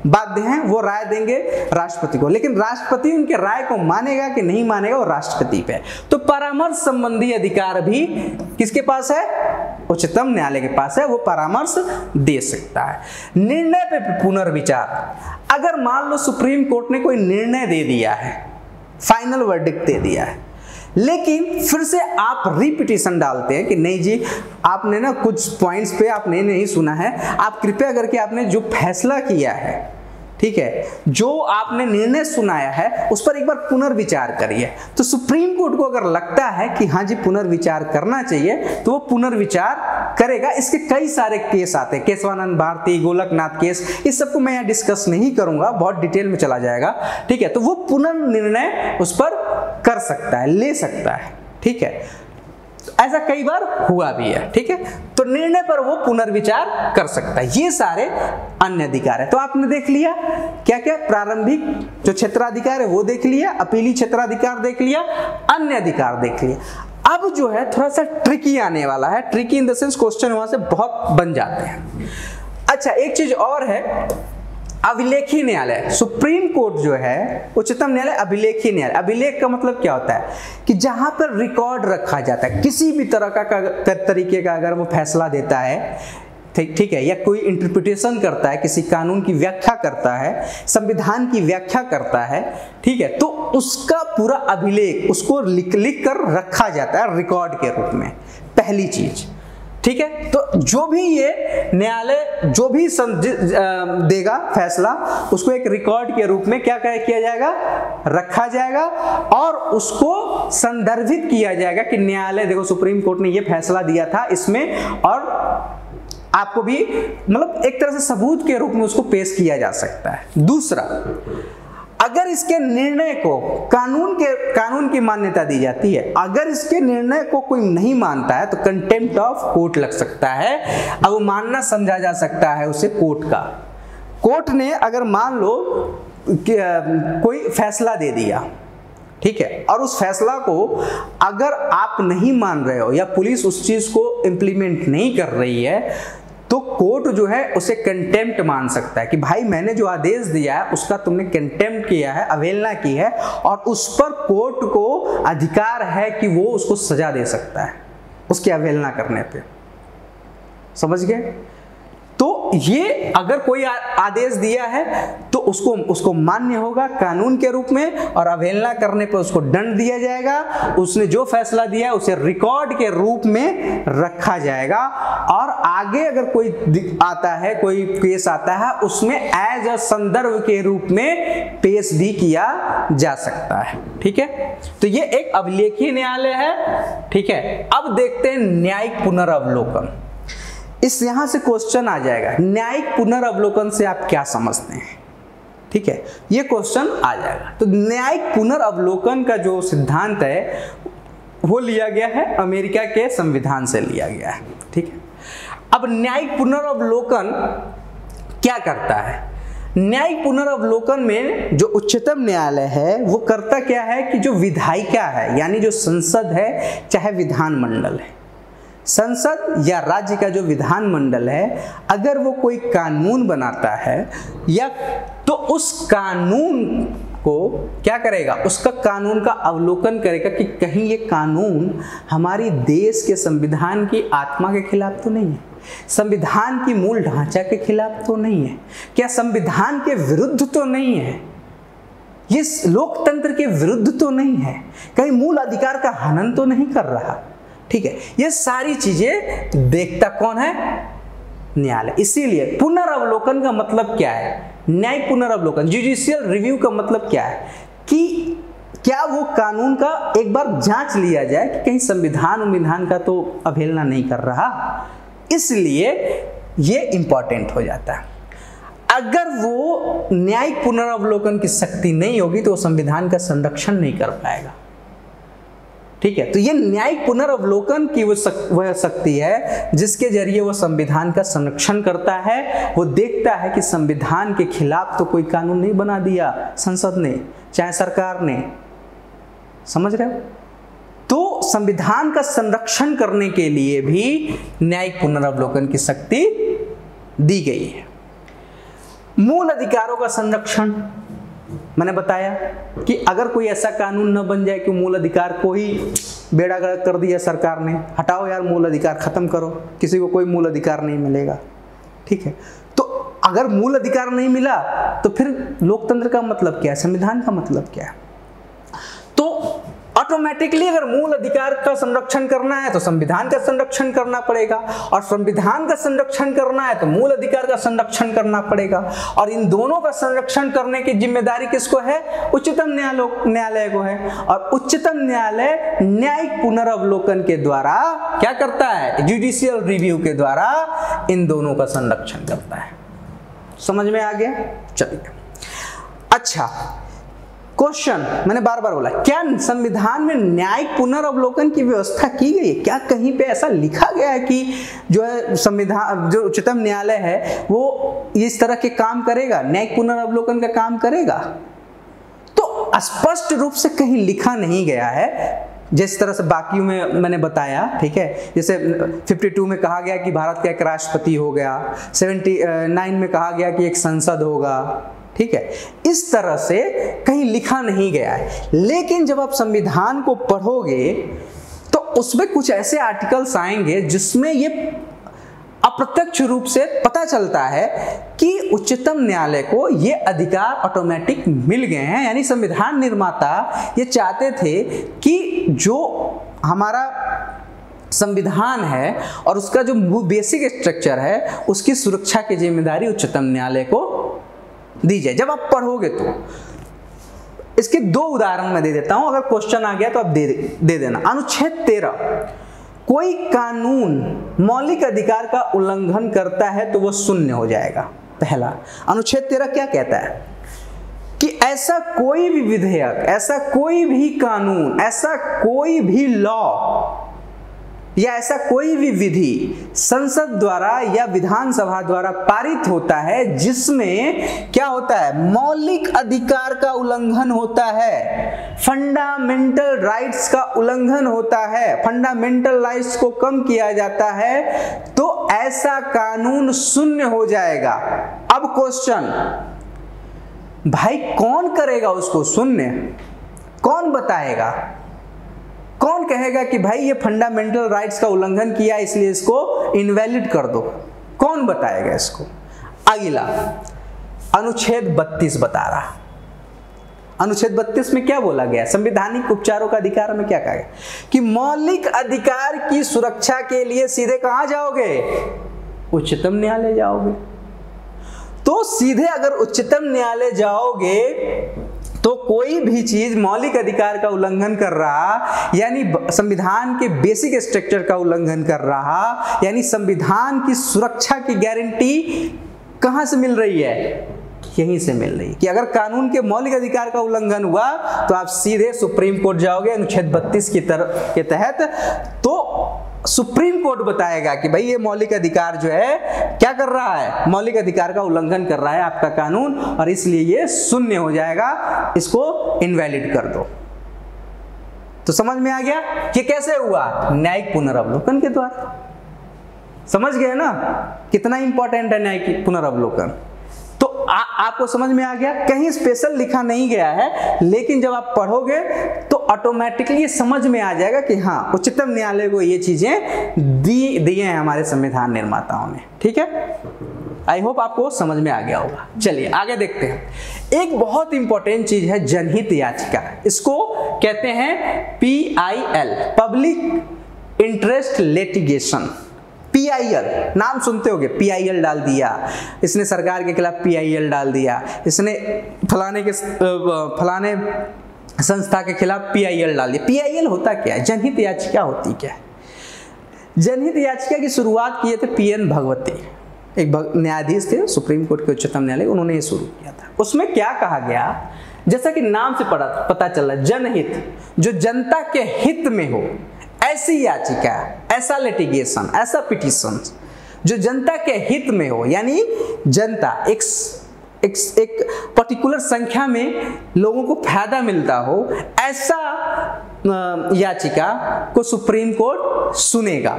बाध्य हैं, वो राय देंगे राष्ट्रपति को। लेकिन राष्ट्रपति उनके राय को मानेगा कि नहीं मानेगा वो राष्ट्रपति पे है। तो परामर्श संबंधी अधिकार भी किसके पास है? उच्चतम न्यायालय के पास है, वो परामर्श दे सकता है। निर्णय पे पुनर्विचार, अगर मान लो सुप्रीम कोर्ट ने कोई निर्णय दे दिया है, फाइनल वर्डिक्ट दे दिया है, लेकिन फिर से आप रिपीटिशन डालते हैं कि नहीं जी आपने ना कुछ पॉइंट्स पे आपने नहीं सुना है, आप कृपया करके आपने जो फैसला किया है, ठीक है, जो आपने निर्णय सुनाया है उस पर एक बार पुनर्विचार करिए। तो सुप्रीम कोर्ट को अगर लगता है कि हाँ जी पुनर्विचार करना चाहिए तो वो पुनर्विचार करेगा। इसके कई सारे केस आते हैं, केशवानंद भारती, गोलकनाथ केस, इस सबको मैं यहाँ डिस्कस नहीं करूंगा, बहुत डिटेल में चला जाएगा, ठीक है। तो वो पुनर्निर्णय उस पर कर सकता है, ले सकता है, ठीक है। ऐसा कई बार हुआ भी है, ठीक है। तो निर्णय पर वो पुनर्विचार कर सकता है। ये सारे अन्य अधिकार है। तो आपने देख लिया क्या क्या, प्रारंभिक जो क्षेत्राधिकार है वो देख लिया, अपीली क्षेत्राधिकार देख लिया, अन्य अधिकार देख लिया। अब जो है थोड़ा सा ट्रिकी आने वाला है, tricky in the sense question वहां से बहुत बन जाते हैं। अच्छा, एक चीज और है, अभिलेखी न्यायालय। सुप्रीम कोर्ट जो है, उच्चतम न्यायालय अभिलेखी न्यायालय। अभिलेख का मतलब क्या होता है कि जहां पर रिकॉर्ड रखा जाता है, किसी भी तरह का तरीके का अगर वो फैसला देता है, ठीक है, या कोई इंटरप्रिटेशन करता है, किसी कानून की व्याख्या करता है, संविधान की व्याख्या करता है, ठीक है, तो उसका पूरा अभिलेख उसको लिख कर रखा जाता है रिकॉर्ड के रूप में, पहली चीज, ठीक है। तो जो भी ये न्यायालय जो भी देगा फैसला, उसको एक रिकॉर्ड के रूप में क्या किया जाएगा, रखा जाएगा, और उसको संदर्भित किया जाएगा कि न्यायालय देखो सुप्रीम कोर्ट ने ये फैसला दिया था इसमें, और आपको भी मतलब एक तरह से सबूत के रूप में उसको पेश किया जा सकता है। दूसरा, अगर इसके निर्णय को कानून की मान्यता दी जाती है, अगर इसके निर्णय को कोई नहीं मानता है तो कंटेम्प्ट ऑफ कोर्ट लग सकता है। अब मानना समझा जा सकता है उसे कोर्ट का। कोर्ट ने अगर मान लो कि कोई फैसला दे दिया, ठीक है, और उस फैसला को अगर आप नहीं मान रहे हो या पुलिस उस चीज को इंप्लीमेंट नहीं कर रही है, तो कोर्ट जो है उसे कंटेम्प्ट मान सकता है कि भाई मैंने जो आदेश दिया है उसका तुमने कंटेम्प्ट किया है, अवहेलना की है, और उस पर कोर्ट को अधिकार है कि वो उसको सजा दे सकता है उसकी अवहेलना करने पे। समझ गए? तो ये अगर कोई आदेश दिया है तो उसको मान्य होगा कानून के रूप में, और अवहेलना करने पर उसको दंड दिया जाएगा। उसने जो फैसला दिया है उसे रिकॉर्ड के रूप में रखा जाएगा, और आगे अगर कोई आता है, कोई केस आता है, उसमें एज अ संदर्भ के रूप में पेश भी किया जा सकता है, ठीक है। तो ये एक अभिलेखीय न्यायालय है, ठीक है। अब देखते हैं न्यायिक पुनर्अवलोकन। इस यहां से क्वेश्चन आ जाएगा, न्यायिक पुनर्अवलोकन से आप क्या समझते हैं, ठीक है, ये क्वेश्चन आ जाएगा। तो न्यायिक पुनर्अवलोकन का जो सिद्धांत है वो लिया गया है अमेरिका के संविधान से लिया गया है, ठीक है। अब न्यायिक पुनर्अवलोकन क्या करता है? न्यायिक पुनर्अवलोकन में जो उच्चतम न्यायालय है वो करता क्या है कि जो विधायिका है, यानी जो संसद है, चाहे विधानमंडल है, संसद या राज्य का जो विधानमंडल है, अगर वो कोई कानून बनाता है या तो उस कानून को क्या करेगा, उसका कानून का अवलोकन करेगा कि कहीं ये कानून हमारी देश के संविधान की आत्मा के खिलाफ तो नहीं है, संविधान की मूल ढांचा के खिलाफ तो नहीं है, क्या संविधान के विरुद्ध तो नहीं है, ये लोकतंत्र के विरुद्ध तो नहीं है, कहीं मूल अधिकार का हनन तो नहीं कर रहा, ठीक है। ये सारी चीजें देखता कौन है? न्यायालय। इसीलिए पुनर्अवलोकन का मतलब क्या है? न्यायिक पुनर्अवलोकन, जुडिशियल रिव्यू का मतलब क्या है कि क्या वो कानून का एक बार जांच लिया जाए कि कहीं संविधान का तो अवहेलना नहीं कर रहा, इसलिए ये इंपॉर्टेंट हो जाता है। अगर वो न्यायिक पुनर्अवलोकन की शक्ति नहीं होगी तो वो संविधान का संरक्षण नहीं कर पाएगा। ठीक है। तो ये न्यायिक पुनर्वलोकन की वह शक्ति है जिसके जरिए वो संविधान का संरक्षण करता है। वो देखता है कि संविधान के खिलाफ तो कोई कानून नहीं बना दिया संसद ने, चाहे सरकार ने, समझ रहे हो। तो संविधान का संरक्षण करने के लिए भी न्यायिक पुनर्वलोकन की शक्ति दी गई है। मूल अधिकारों का संरक्षण, मैंने बताया कि अगर कोई ऐसा कानून न बन जाए कि मूल अधिकार को ही बेड़ा गर्क कर दिया सरकार ने, हटाओ यार मूल अधिकार, खत्म करो, किसी को कोई मूल अधिकार नहीं मिलेगा, ठीक है। तो अगर मूल अधिकार नहीं मिला तो फिर लोकतंत्र का मतलब क्या है, संविधान का मतलब क्या है। तो ऑटोमेटिकली अगर मूल अधिकार का संरक्षण करना है तो संविधान का संरक्षण करना पड़ेगा, और संविधान का संरक्षण करना है तो मूल अधिकार का संरक्षण करना पड़ेगा। और इन दोनों का संरक्षण करने की जिम्मेदारी किसको है, उच्चतम न्यायालय को है। और उच्चतम न्यायालय न्यायिक पुनर्वलोकन के द्वारा क्या करता है, जुडिशियल रिव्यू के द्वारा इन दोनों का संरक्षण करता है। समझ में आ गया। चलिए, अच्छा क्वेश्चन, मैंने बार बार बोला, क्या संविधान में न्यायिक पुनर्वलोकन की व्यवस्था की गई है? क्या कहीं पे ऐसा लिखा गया है कि जो है संविधान, जो उच्चतम न्यायालय है वो इस तरह के काम करेगा, न्यायिक पुनर्वलोकन का काम करेगा? तो स्पष्ट रूप से कहीं लिखा नहीं गया है, जिस तरह से बाकियों में मैंने बताया, ठीक है। जैसे 52 में कहा गया कि भारत का एक राष्ट्रपति हो गया, 79 में कहा गया कि एक संसद होगा, ठीक है। इस तरह से कहीं लिखा नहीं गया है। लेकिन जब आप संविधान को पढ़ोगे तो उसमें कुछ ऐसे आर्टिकल्स आएंगे जिसमें ये अप्रत्यक्ष रूप से पता चलता है कि उच्चतम न्यायालय को ये अधिकार ऑटोमेटिक मिल गए हैं। यानी संविधान निर्माता ये चाहते थे कि जो हमारा संविधान है और उसका जो बेसिक स्ट्रक्चर है उसकी सुरक्षा की जिम्मेदारी उच्चतम न्यायालय को दी जाए। जब आप पढ़ोगे तो इसके दो उदाहरण मैं दे देता हूं, अगर क्वेश्चन आ गया तो आप दे देना। अनुच्छेद 13, कोई कानून मौलिक अधिकार का उल्लंघन करता है तो वह शून्य हो जाएगा। पहला, अनुच्छेद 13 क्या कहता है कि ऐसा कोई भी विधेयक, ऐसा कोई भी कानून, ऐसा कोई भी लॉ या ऐसा कोई भी विधि संसद द्वारा या विधानसभा द्वारा पारित होता है जिसमें क्या होता है, मौलिक अधिकार का उल्लंघन होता है, फंडामेंटल राइट्स का उल्लंघन होता है, फंडामेंटल राइट्स को कम किया जाता है, तो ऐसा कानून शून्य हो जाएगा। अब क्वेश्चन, भाई कौन करेगा उसको शून्य? कौन बताएगा? कौन कहेगा कि भाई ये फंडामेंटल राइट्स का उल्लंघन किया इसलिए इसको इनवैलिड कर दो? कौन बताएगा इसको? अगला अनुच्छेद 32 बता रहा। अनुच्छेद 32 में क्या बोला गया? संवैधानिक उपचारों का अधिकार में क्या कहा गया कि मौलिक अधिकार की सुरक्षा के लिए सीधे कहां जाओगे? उच्चतम न्यायालय जाओगे। तो सीधे अगर उच्चतम न्यायालय जाओगे तो कोई भी चीज मौलिक अधिकार का उल्लंघन कर रहा, यानी संविधान के बेसिक स्ट्रक्चर का उल्लंघन कर रहा, यानी संविधान की सुरक्षा की गारंटी कहां से मिल रही है? यहीं से मिल रही है कि अगर कानून के मौलिक अधिकार का उल्लंघन हुआ तो आप सीधे सुप्रीम कोर्ट जाओगे अनुच्छेद 32 के तहत। तो सुप्रीम कोर्ट बताएगा कि भाई ये मौलिक अधिकार जो है क्या कर रहा है, मौलिक अधिकार का उल्लंघन कर रहा है आपका कानून, और इसलिए ये शून्य हो जाएगा, इसको इनवैलिड कर दो। तो समझ में आ गया कि कैसे हुआ? न्यायिक पुनर्वलोकन के द्वारा। समझ गए ना कितना इंपॉर्टेंट है न्यायिक पुनर्वलोकन? तो आपको समझ में आ गया। कहीं स्पेशल लिखा नहीं गया है, लेकिन जब आप पढ़ोगे तो ऑटोमेटिकली ये समझ में आ जाएगा कि हाँ, उच्चतम न्यायालय को ये चीजें दिए हैं हमारे संविधान निर्माताओं ने। ठीक है, आई होप आपको समझ में आ गया होगा। चलिए आगे देखते हैं। एक बहुत इंपॉर्टेंट चीज है जनहित याचिका। इसको कहते हैं PIL, public interest litigation. PIL नाम सुनते होगे, PIL डाल दिया इसने, सरकार के खिलाफ PIL डाल दिया इसने, फलाने संस्था के खिलाफ PIL डाल दिया। PIL होता क्या है? जनहित याचिका होती क्या है? जनहित याचिका की शुरुआत किए थे PN भगवती। एक न्यायाधीश थे सुप्रीम कोर्ट के उच्चतम न्यायालय, उन्होंने ये शुरू किया था। उसमें क्या कहा गया, जैसा कि नाम से पता चला, जनहित, जो जनता के हित में हो ऐसी याचिका, ऐसा लिटिगेशन, ऐसा पिटीशन जो जनता के हित में हो, यानी जनता एक पर्टिकुलर संख्या में लोगों को फायदा मिलता हो, ऐसा याचिका को सुप्रीम कोर्ट सुनेगा।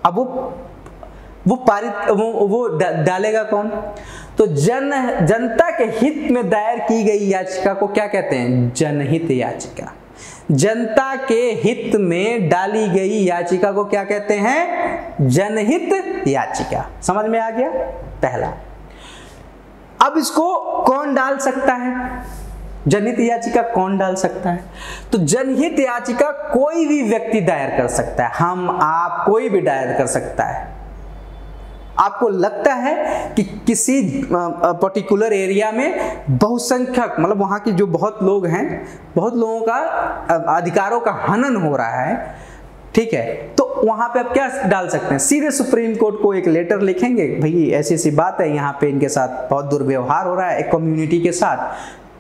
अब वो पारित वो डालेगा कौन? तो जनता के हित में दायर की गई याचिका को क्या कहते हैं? जनहित याचिका। जनता के हित में डाली गई याचिका को क्या कहते हैं? जनहित याचिका। समझ में आ गया? पहला। अब इसको कौन डाल सकता है? जनहित याचिका कौन डाल सकता है? तो जनहित याचिका कोई भी व्यक्ति दायर कर सकता है, हम आप कोई भी दायर कर सकता है। आपको लगता है कि किसी पर्टिकुलर एरिया में बहुसंख्यक, मतलब वहां की जो बहुत लोग हैं, बहुत लोगों का अधिकारों का हनन हो रहा है, ठीक है, तो वहां पे आप क्या डाल सकते हैं? सीधे सुप्रीम कोर्ट को एक लेटर लिखेंगे, भाई ऐसी ऐसी बात है, यहाँ पे इनके साथ बहुत दुर्व्यवहार हो रहा है एक कम्युनिटी के साथ,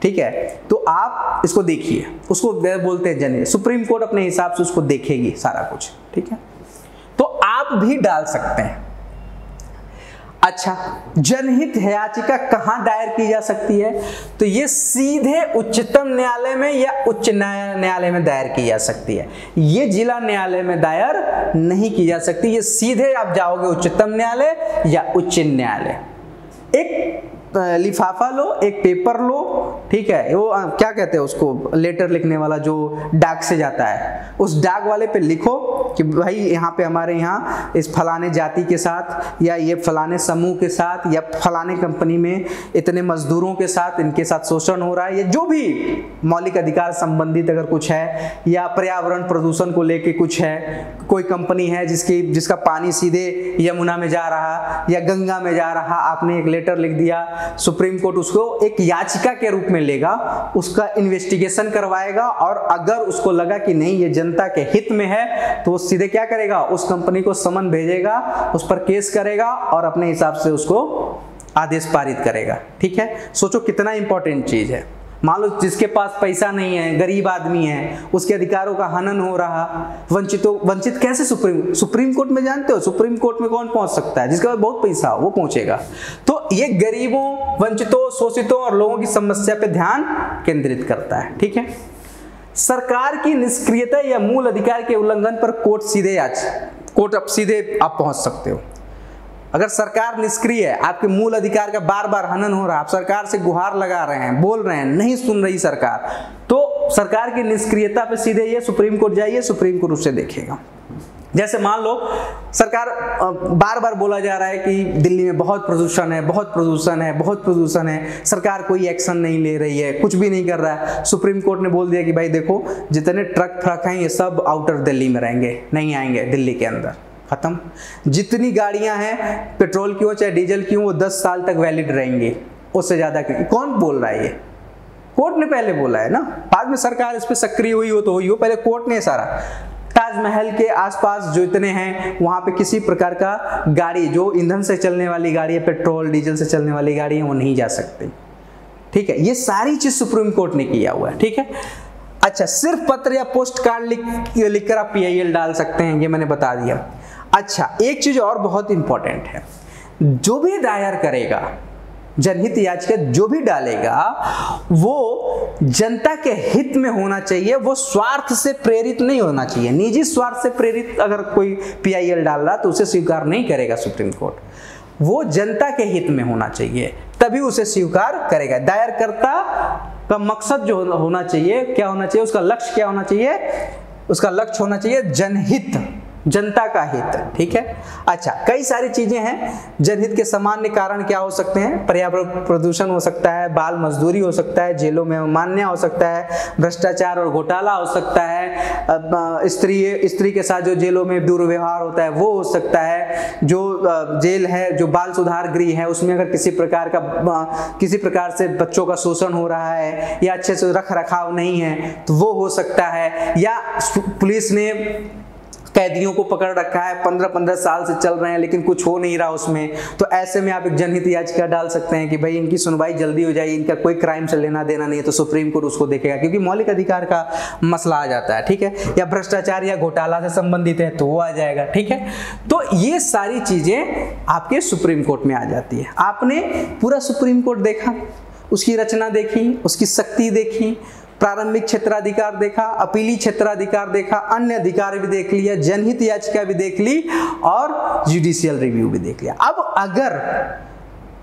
ठीक है, तो आप इसको देखिए। उसको बोलते हैं जनहित। सुप्रीम कोर्ट अपने हिसाब से उसको देखेगी सारा कुछ, ठीक है, तो आप भी डाल सकते हैं। अच्छा, जनहित याचिका कहां दायर की जा सकती है? तो ये सीधे उच्चतम न्यायालय में या उच्च न्यायालय में दायर की जा सकती है। ये जिला न्यायालय में दायर नहीं की जा सकती, ये सीधे आप जाओगे उच्चतम न्यायालय या उच्च न्यायालय। एक लिफाफा लो, एक पेपर लो, ठीक है, वो क्या कहते हैं उसको, लेटर लिखने वाला जो डाक से जाता है, उस डाक वाले पे लिखो कि भाई यहाँ पे हमारे यहाँ इस फलाने जाति के साथ या ये फलाने समूह के साथ या फलाने कंपनी में इतने मजदूरों के साथ इनके साथ शोषण हो रहा है, या जो भी मौलिक अधिकार संबंधित अगर कुछ है, या पर्यावरण प्रदूषण को लेके कुछ है, कोई कंपनी है जिसका पानी सीधे यमुना में जा रहा या गंगा में जा रहा, आपने एक लेटर लिख दिया, सुप्रीम कोर्ट उसको एक याचिका के रूप में लेगा, उसका इन्वेस्टिगेशन करवाएगा, और अगर उसको लगा कि नहीं ये जनता के हित में है तो वो सीधे क्या करेगा, उस कंपनी को समन भेजेगा, उस पर केस करेगा और अपने हिसाब से उसको आदेश पारित करेगा। ठीक है, सोचो कितना इंपॉर्टेंट चीज है। मान लो जिसके पास पैसा नहीं है, गरीब आदमी है, उसके अधिकारों का हनन हो रहा, वंचित कैसे सुप्रीम कोर्ट में? जानते हो सुप्रीम कोर्ट में कौन पहुंच सकता है? जिसके पास बहुत पैसा हो वो पहुंचेगा। तो ये गरीबों, वंचितों, शोषितों और लोगों की समस्या पे ध्यान केंद्रित करता है। ठीक है, सरकार की निष्क्रियता या मूल अधिकार के उल्लंघन पर कोर्ट सीधे आप पहुंच सकते हो। अगर सरकार निष्क्रिय है, आपके मूल अधिकार का बार बार हनन हो रहा है, आप सरकार से गुहार लगा रहे हैं, बोल रहे हैं, नहीं सुन रही सरकार, तो सरकार की निष्क्रियता पे सीधे ये सुप्रीम कोर्ट जाइए, सुप्रीम कोर्ट उससे देखेगा। जैसे मान लो सरकार बार बार बोला जा रहा है कि दिल्ली में बहुत प्रदूषण है, बहुत प्रदूषण है, बहुत प्रदूषण है, सरकार कोई एक्शन नहीं ले रही है, कुछ भी नहीं कर रहा है। सुप्रीम कोर्ट ने बोल दिया कि भाई देखो जितने ट्रक हैं ये सब आउटर दिल्ली में रहेंगे, नहीं आएंगे दिल्ली के अंदर, खत्म। जितनी गाड़ियां हैं, पेट्रोल की हो चाहे डीजल की हो, वो 10 साल तक वैलिड रहेंगी, उससे ज्यादा कौन बोल रहा है? ये कोर्ट ने पहले बोला है ना, बाद में सरकार इस पे सक्रिय हुई हो तो हुई हो, पहले कोर्ट ने सारा। ताजमहल के आसपास जो इतने हैं वहां पे किसी प्रकार का गाड़ी जो ईंधन से चलने वाली गाड़ी है, पेट्रोल डीजल से चलने वाली गाड़ी है, वो नहीं जा सकती। ठीक है, ये सारी चीज सुप्रीम कोर्ट ने किया हुआ है। ठीक है, अच्छा, सिर्फ पत्र या पोस्ट कार्ड लिखकर आप PIL डाल सकते हैं, ये मैंने बता दिया। अच्छा, एक चीज और बहुत इंपॉर्टेंट है, जो भी दायर करेगा जनहित याचिका, जो भी डालेगा वो जनता के हित में होना चाहिए, वो स्वार्थ से प्रेरित नहीं होना चाहिए। निजी स्वार्थ से प्रेरित अगर कोई PIL डाल रहा तो उसे स्वीकार नहीं करेगा सुप्रीम कोर्ट। वो जनता के हित में होना चाहिए, तभी उसे स्वीकार करेगा। दायरकर्ता का मकसद जो होना चाहिए, क्या होना चाहिए, उसका लक्ष्य क्या होना चाहिए? उसका लक्ष्य होना चाहिए जनहित, जनता का हित। ठीक है, अच्छा, कई सारी चीजें हैं। जनहित के सामान्य कारण क्या हो सकते हैं? पर्यावरण प्रदूषण हो सकता है, बाल मजदूरी हो सकता है, जेलों में अवमानना हो सकता है, भ्रष्टाचार और घोटाला हो सकता है, स्त्री के साथ जो जेलों में दुर्व्यवहार होता है वो हो सकता है, जो जेल है, जो बाल सुधार गृह है, उसमें अगर किसी प्रकार से बच्चों का शोषण हो रहा है या अच्छे से रख रखाव नहीं है तो वो हो सकता है, या पुलिस ने कैदियों को पकड़ रखा है, 15-15 साल से चल रहे हैं लेकिन कुछ हो नहीं रहा उसमें, तो ऐसे में आप एक जनहित याचिका डाल सकते हैं कि भाई इनकी सुनवाई जल्दी हो जाए, इनका कोई क्राइम से लेना देना नहीं है, तो सुप्रीम कोर्ट उसको देखेगा क्योंकि मौलिक अधिकार का मसला आ जाता है, ठीक है, या भ्रष्टाचार या घोटाला से संबंधित है तो वो आ जाएगा, ठीक है। तो ये सारी चीजें आपके सुप्रीम कोर्ट में आ जाती है। आपने पूरा सुप्रीम कोर्ट देखा, उसकी रचना देखी, उसकी शक्ति देखी, प्रारंभिक क्षेत्राधिकार देखा, अपीली क्षेत्राधिकार देखा, अन्य अधिकार भी देख लिया, जनहित याचिका भी देख ली और जुडिशियल रिव्यू भी देख लिया। अब अगर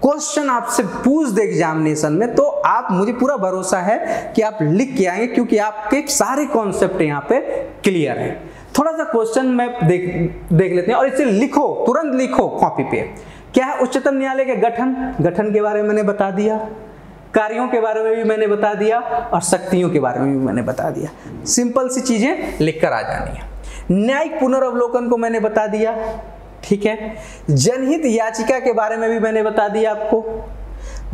क्वेश्चन आपसे पूछ दे एग्जामिनेशन में तो आप, मुझे पूरा भरोसा है कि आप लिख के आएंगे क्योंकि आपके सारे कॉन्सेप्ट यहाँ पे क्लियर है। थोड़ा सा क्वेश्चन में देख लेते हैं और इसे लिखो, तुरंत लिखो कॉपी पे। क्या है उच्चतम न्यायालय के गठन के बारे में मैंने बता दिया, कार्यों के बारे में भी मैंने बता दिया और शक्तियों के बारे में भी मैंने बता दिया। सिंपल सी चीजें लिखकर आ जानी है। न्यायिक पुनर्वलोकन को मैंने बता दिया, ठीक है। जनहित याचिका के बारे में भी मैंने बता दिया आपको।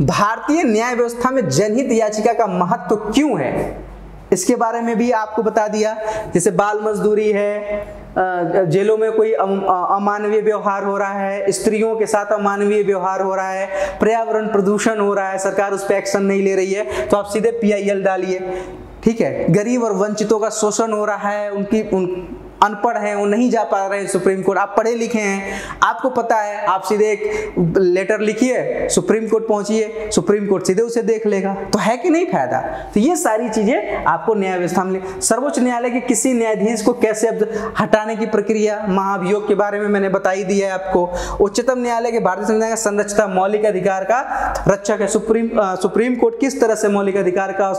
भारतीय न्याय व्यवस्था में जनहित याचिका का महत्व क्यों है इसके बारे में भी आपको बता दिया। जैसे बाल मजदूरी है, जेलों में कोई अमानवीय व्यवहार हो रहा है, स्त्रियों के साथ अमानवीय व्यवहार हो रहा है, पर्यावरण प्रदूषण हो रहा है, सरकार उस पर एक्शन नहीं ले रही है, तो आप सीधे PIL डालिए, ठीक है। गरीब और वंचितों का शोषण हो रहा है, अनपढ़ हैं, वो नहीं जा पा रहे हैं सुप्रीम कोर्ट, आप पढ़े लिखे हैं, आपको पता है, आप सीधे एक लेटर लिखिए, सुप्रीम कोर्ट पहुंचिए, सुप्रीम कोर्ट सीधे उसे देख लेगा, तो है कि नहीं फायदा। तो ये सारी चीजें आपको न्याय व्यवस्था में। सर्वोच्च न्यायालय के किसी न्यायाधीश को कैसे हटाने की प्रक्रिया, महाभियोग के बारे में मैंने बता ही दिया है आपको। उच्चतम न्यायालय के भारतीय संविधान का संरक्षता, मौलिक अधिकार का रक्षक है। सुप्रीम कोर्ट किस तरह से मौलिक अधिकार का,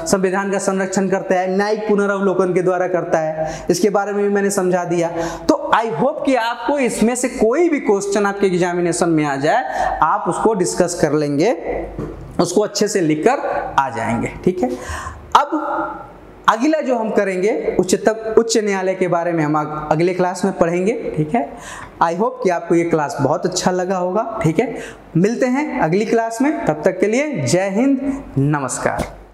संविधान का संरक्षण करता है, न्यायिक पुनरावलोकन के द्वारा करता है, इसके बारे में भी मैंने समझा दिया। तो आई होप कि आपको इसमें से कोई भी क्वेश्चन आपके एग्जामिनेशन में आ जाए, आप उसको डिस्कस कर लेंगे, उसको अच्छे से लिखकर आ जाएंगे, ठीक है। अब अगला जो हम करेंगे उच्च न्यायालय के बारे में हम अगले क्लास में पढ़ेंगे, ठीक है। आई होप कि आपको ये क्लास बहुत अच्छा लगा होगा, ठीक है। मिलते हैं अगली क्लास में, तब तक के लिए जय हिंद, नमस्कार।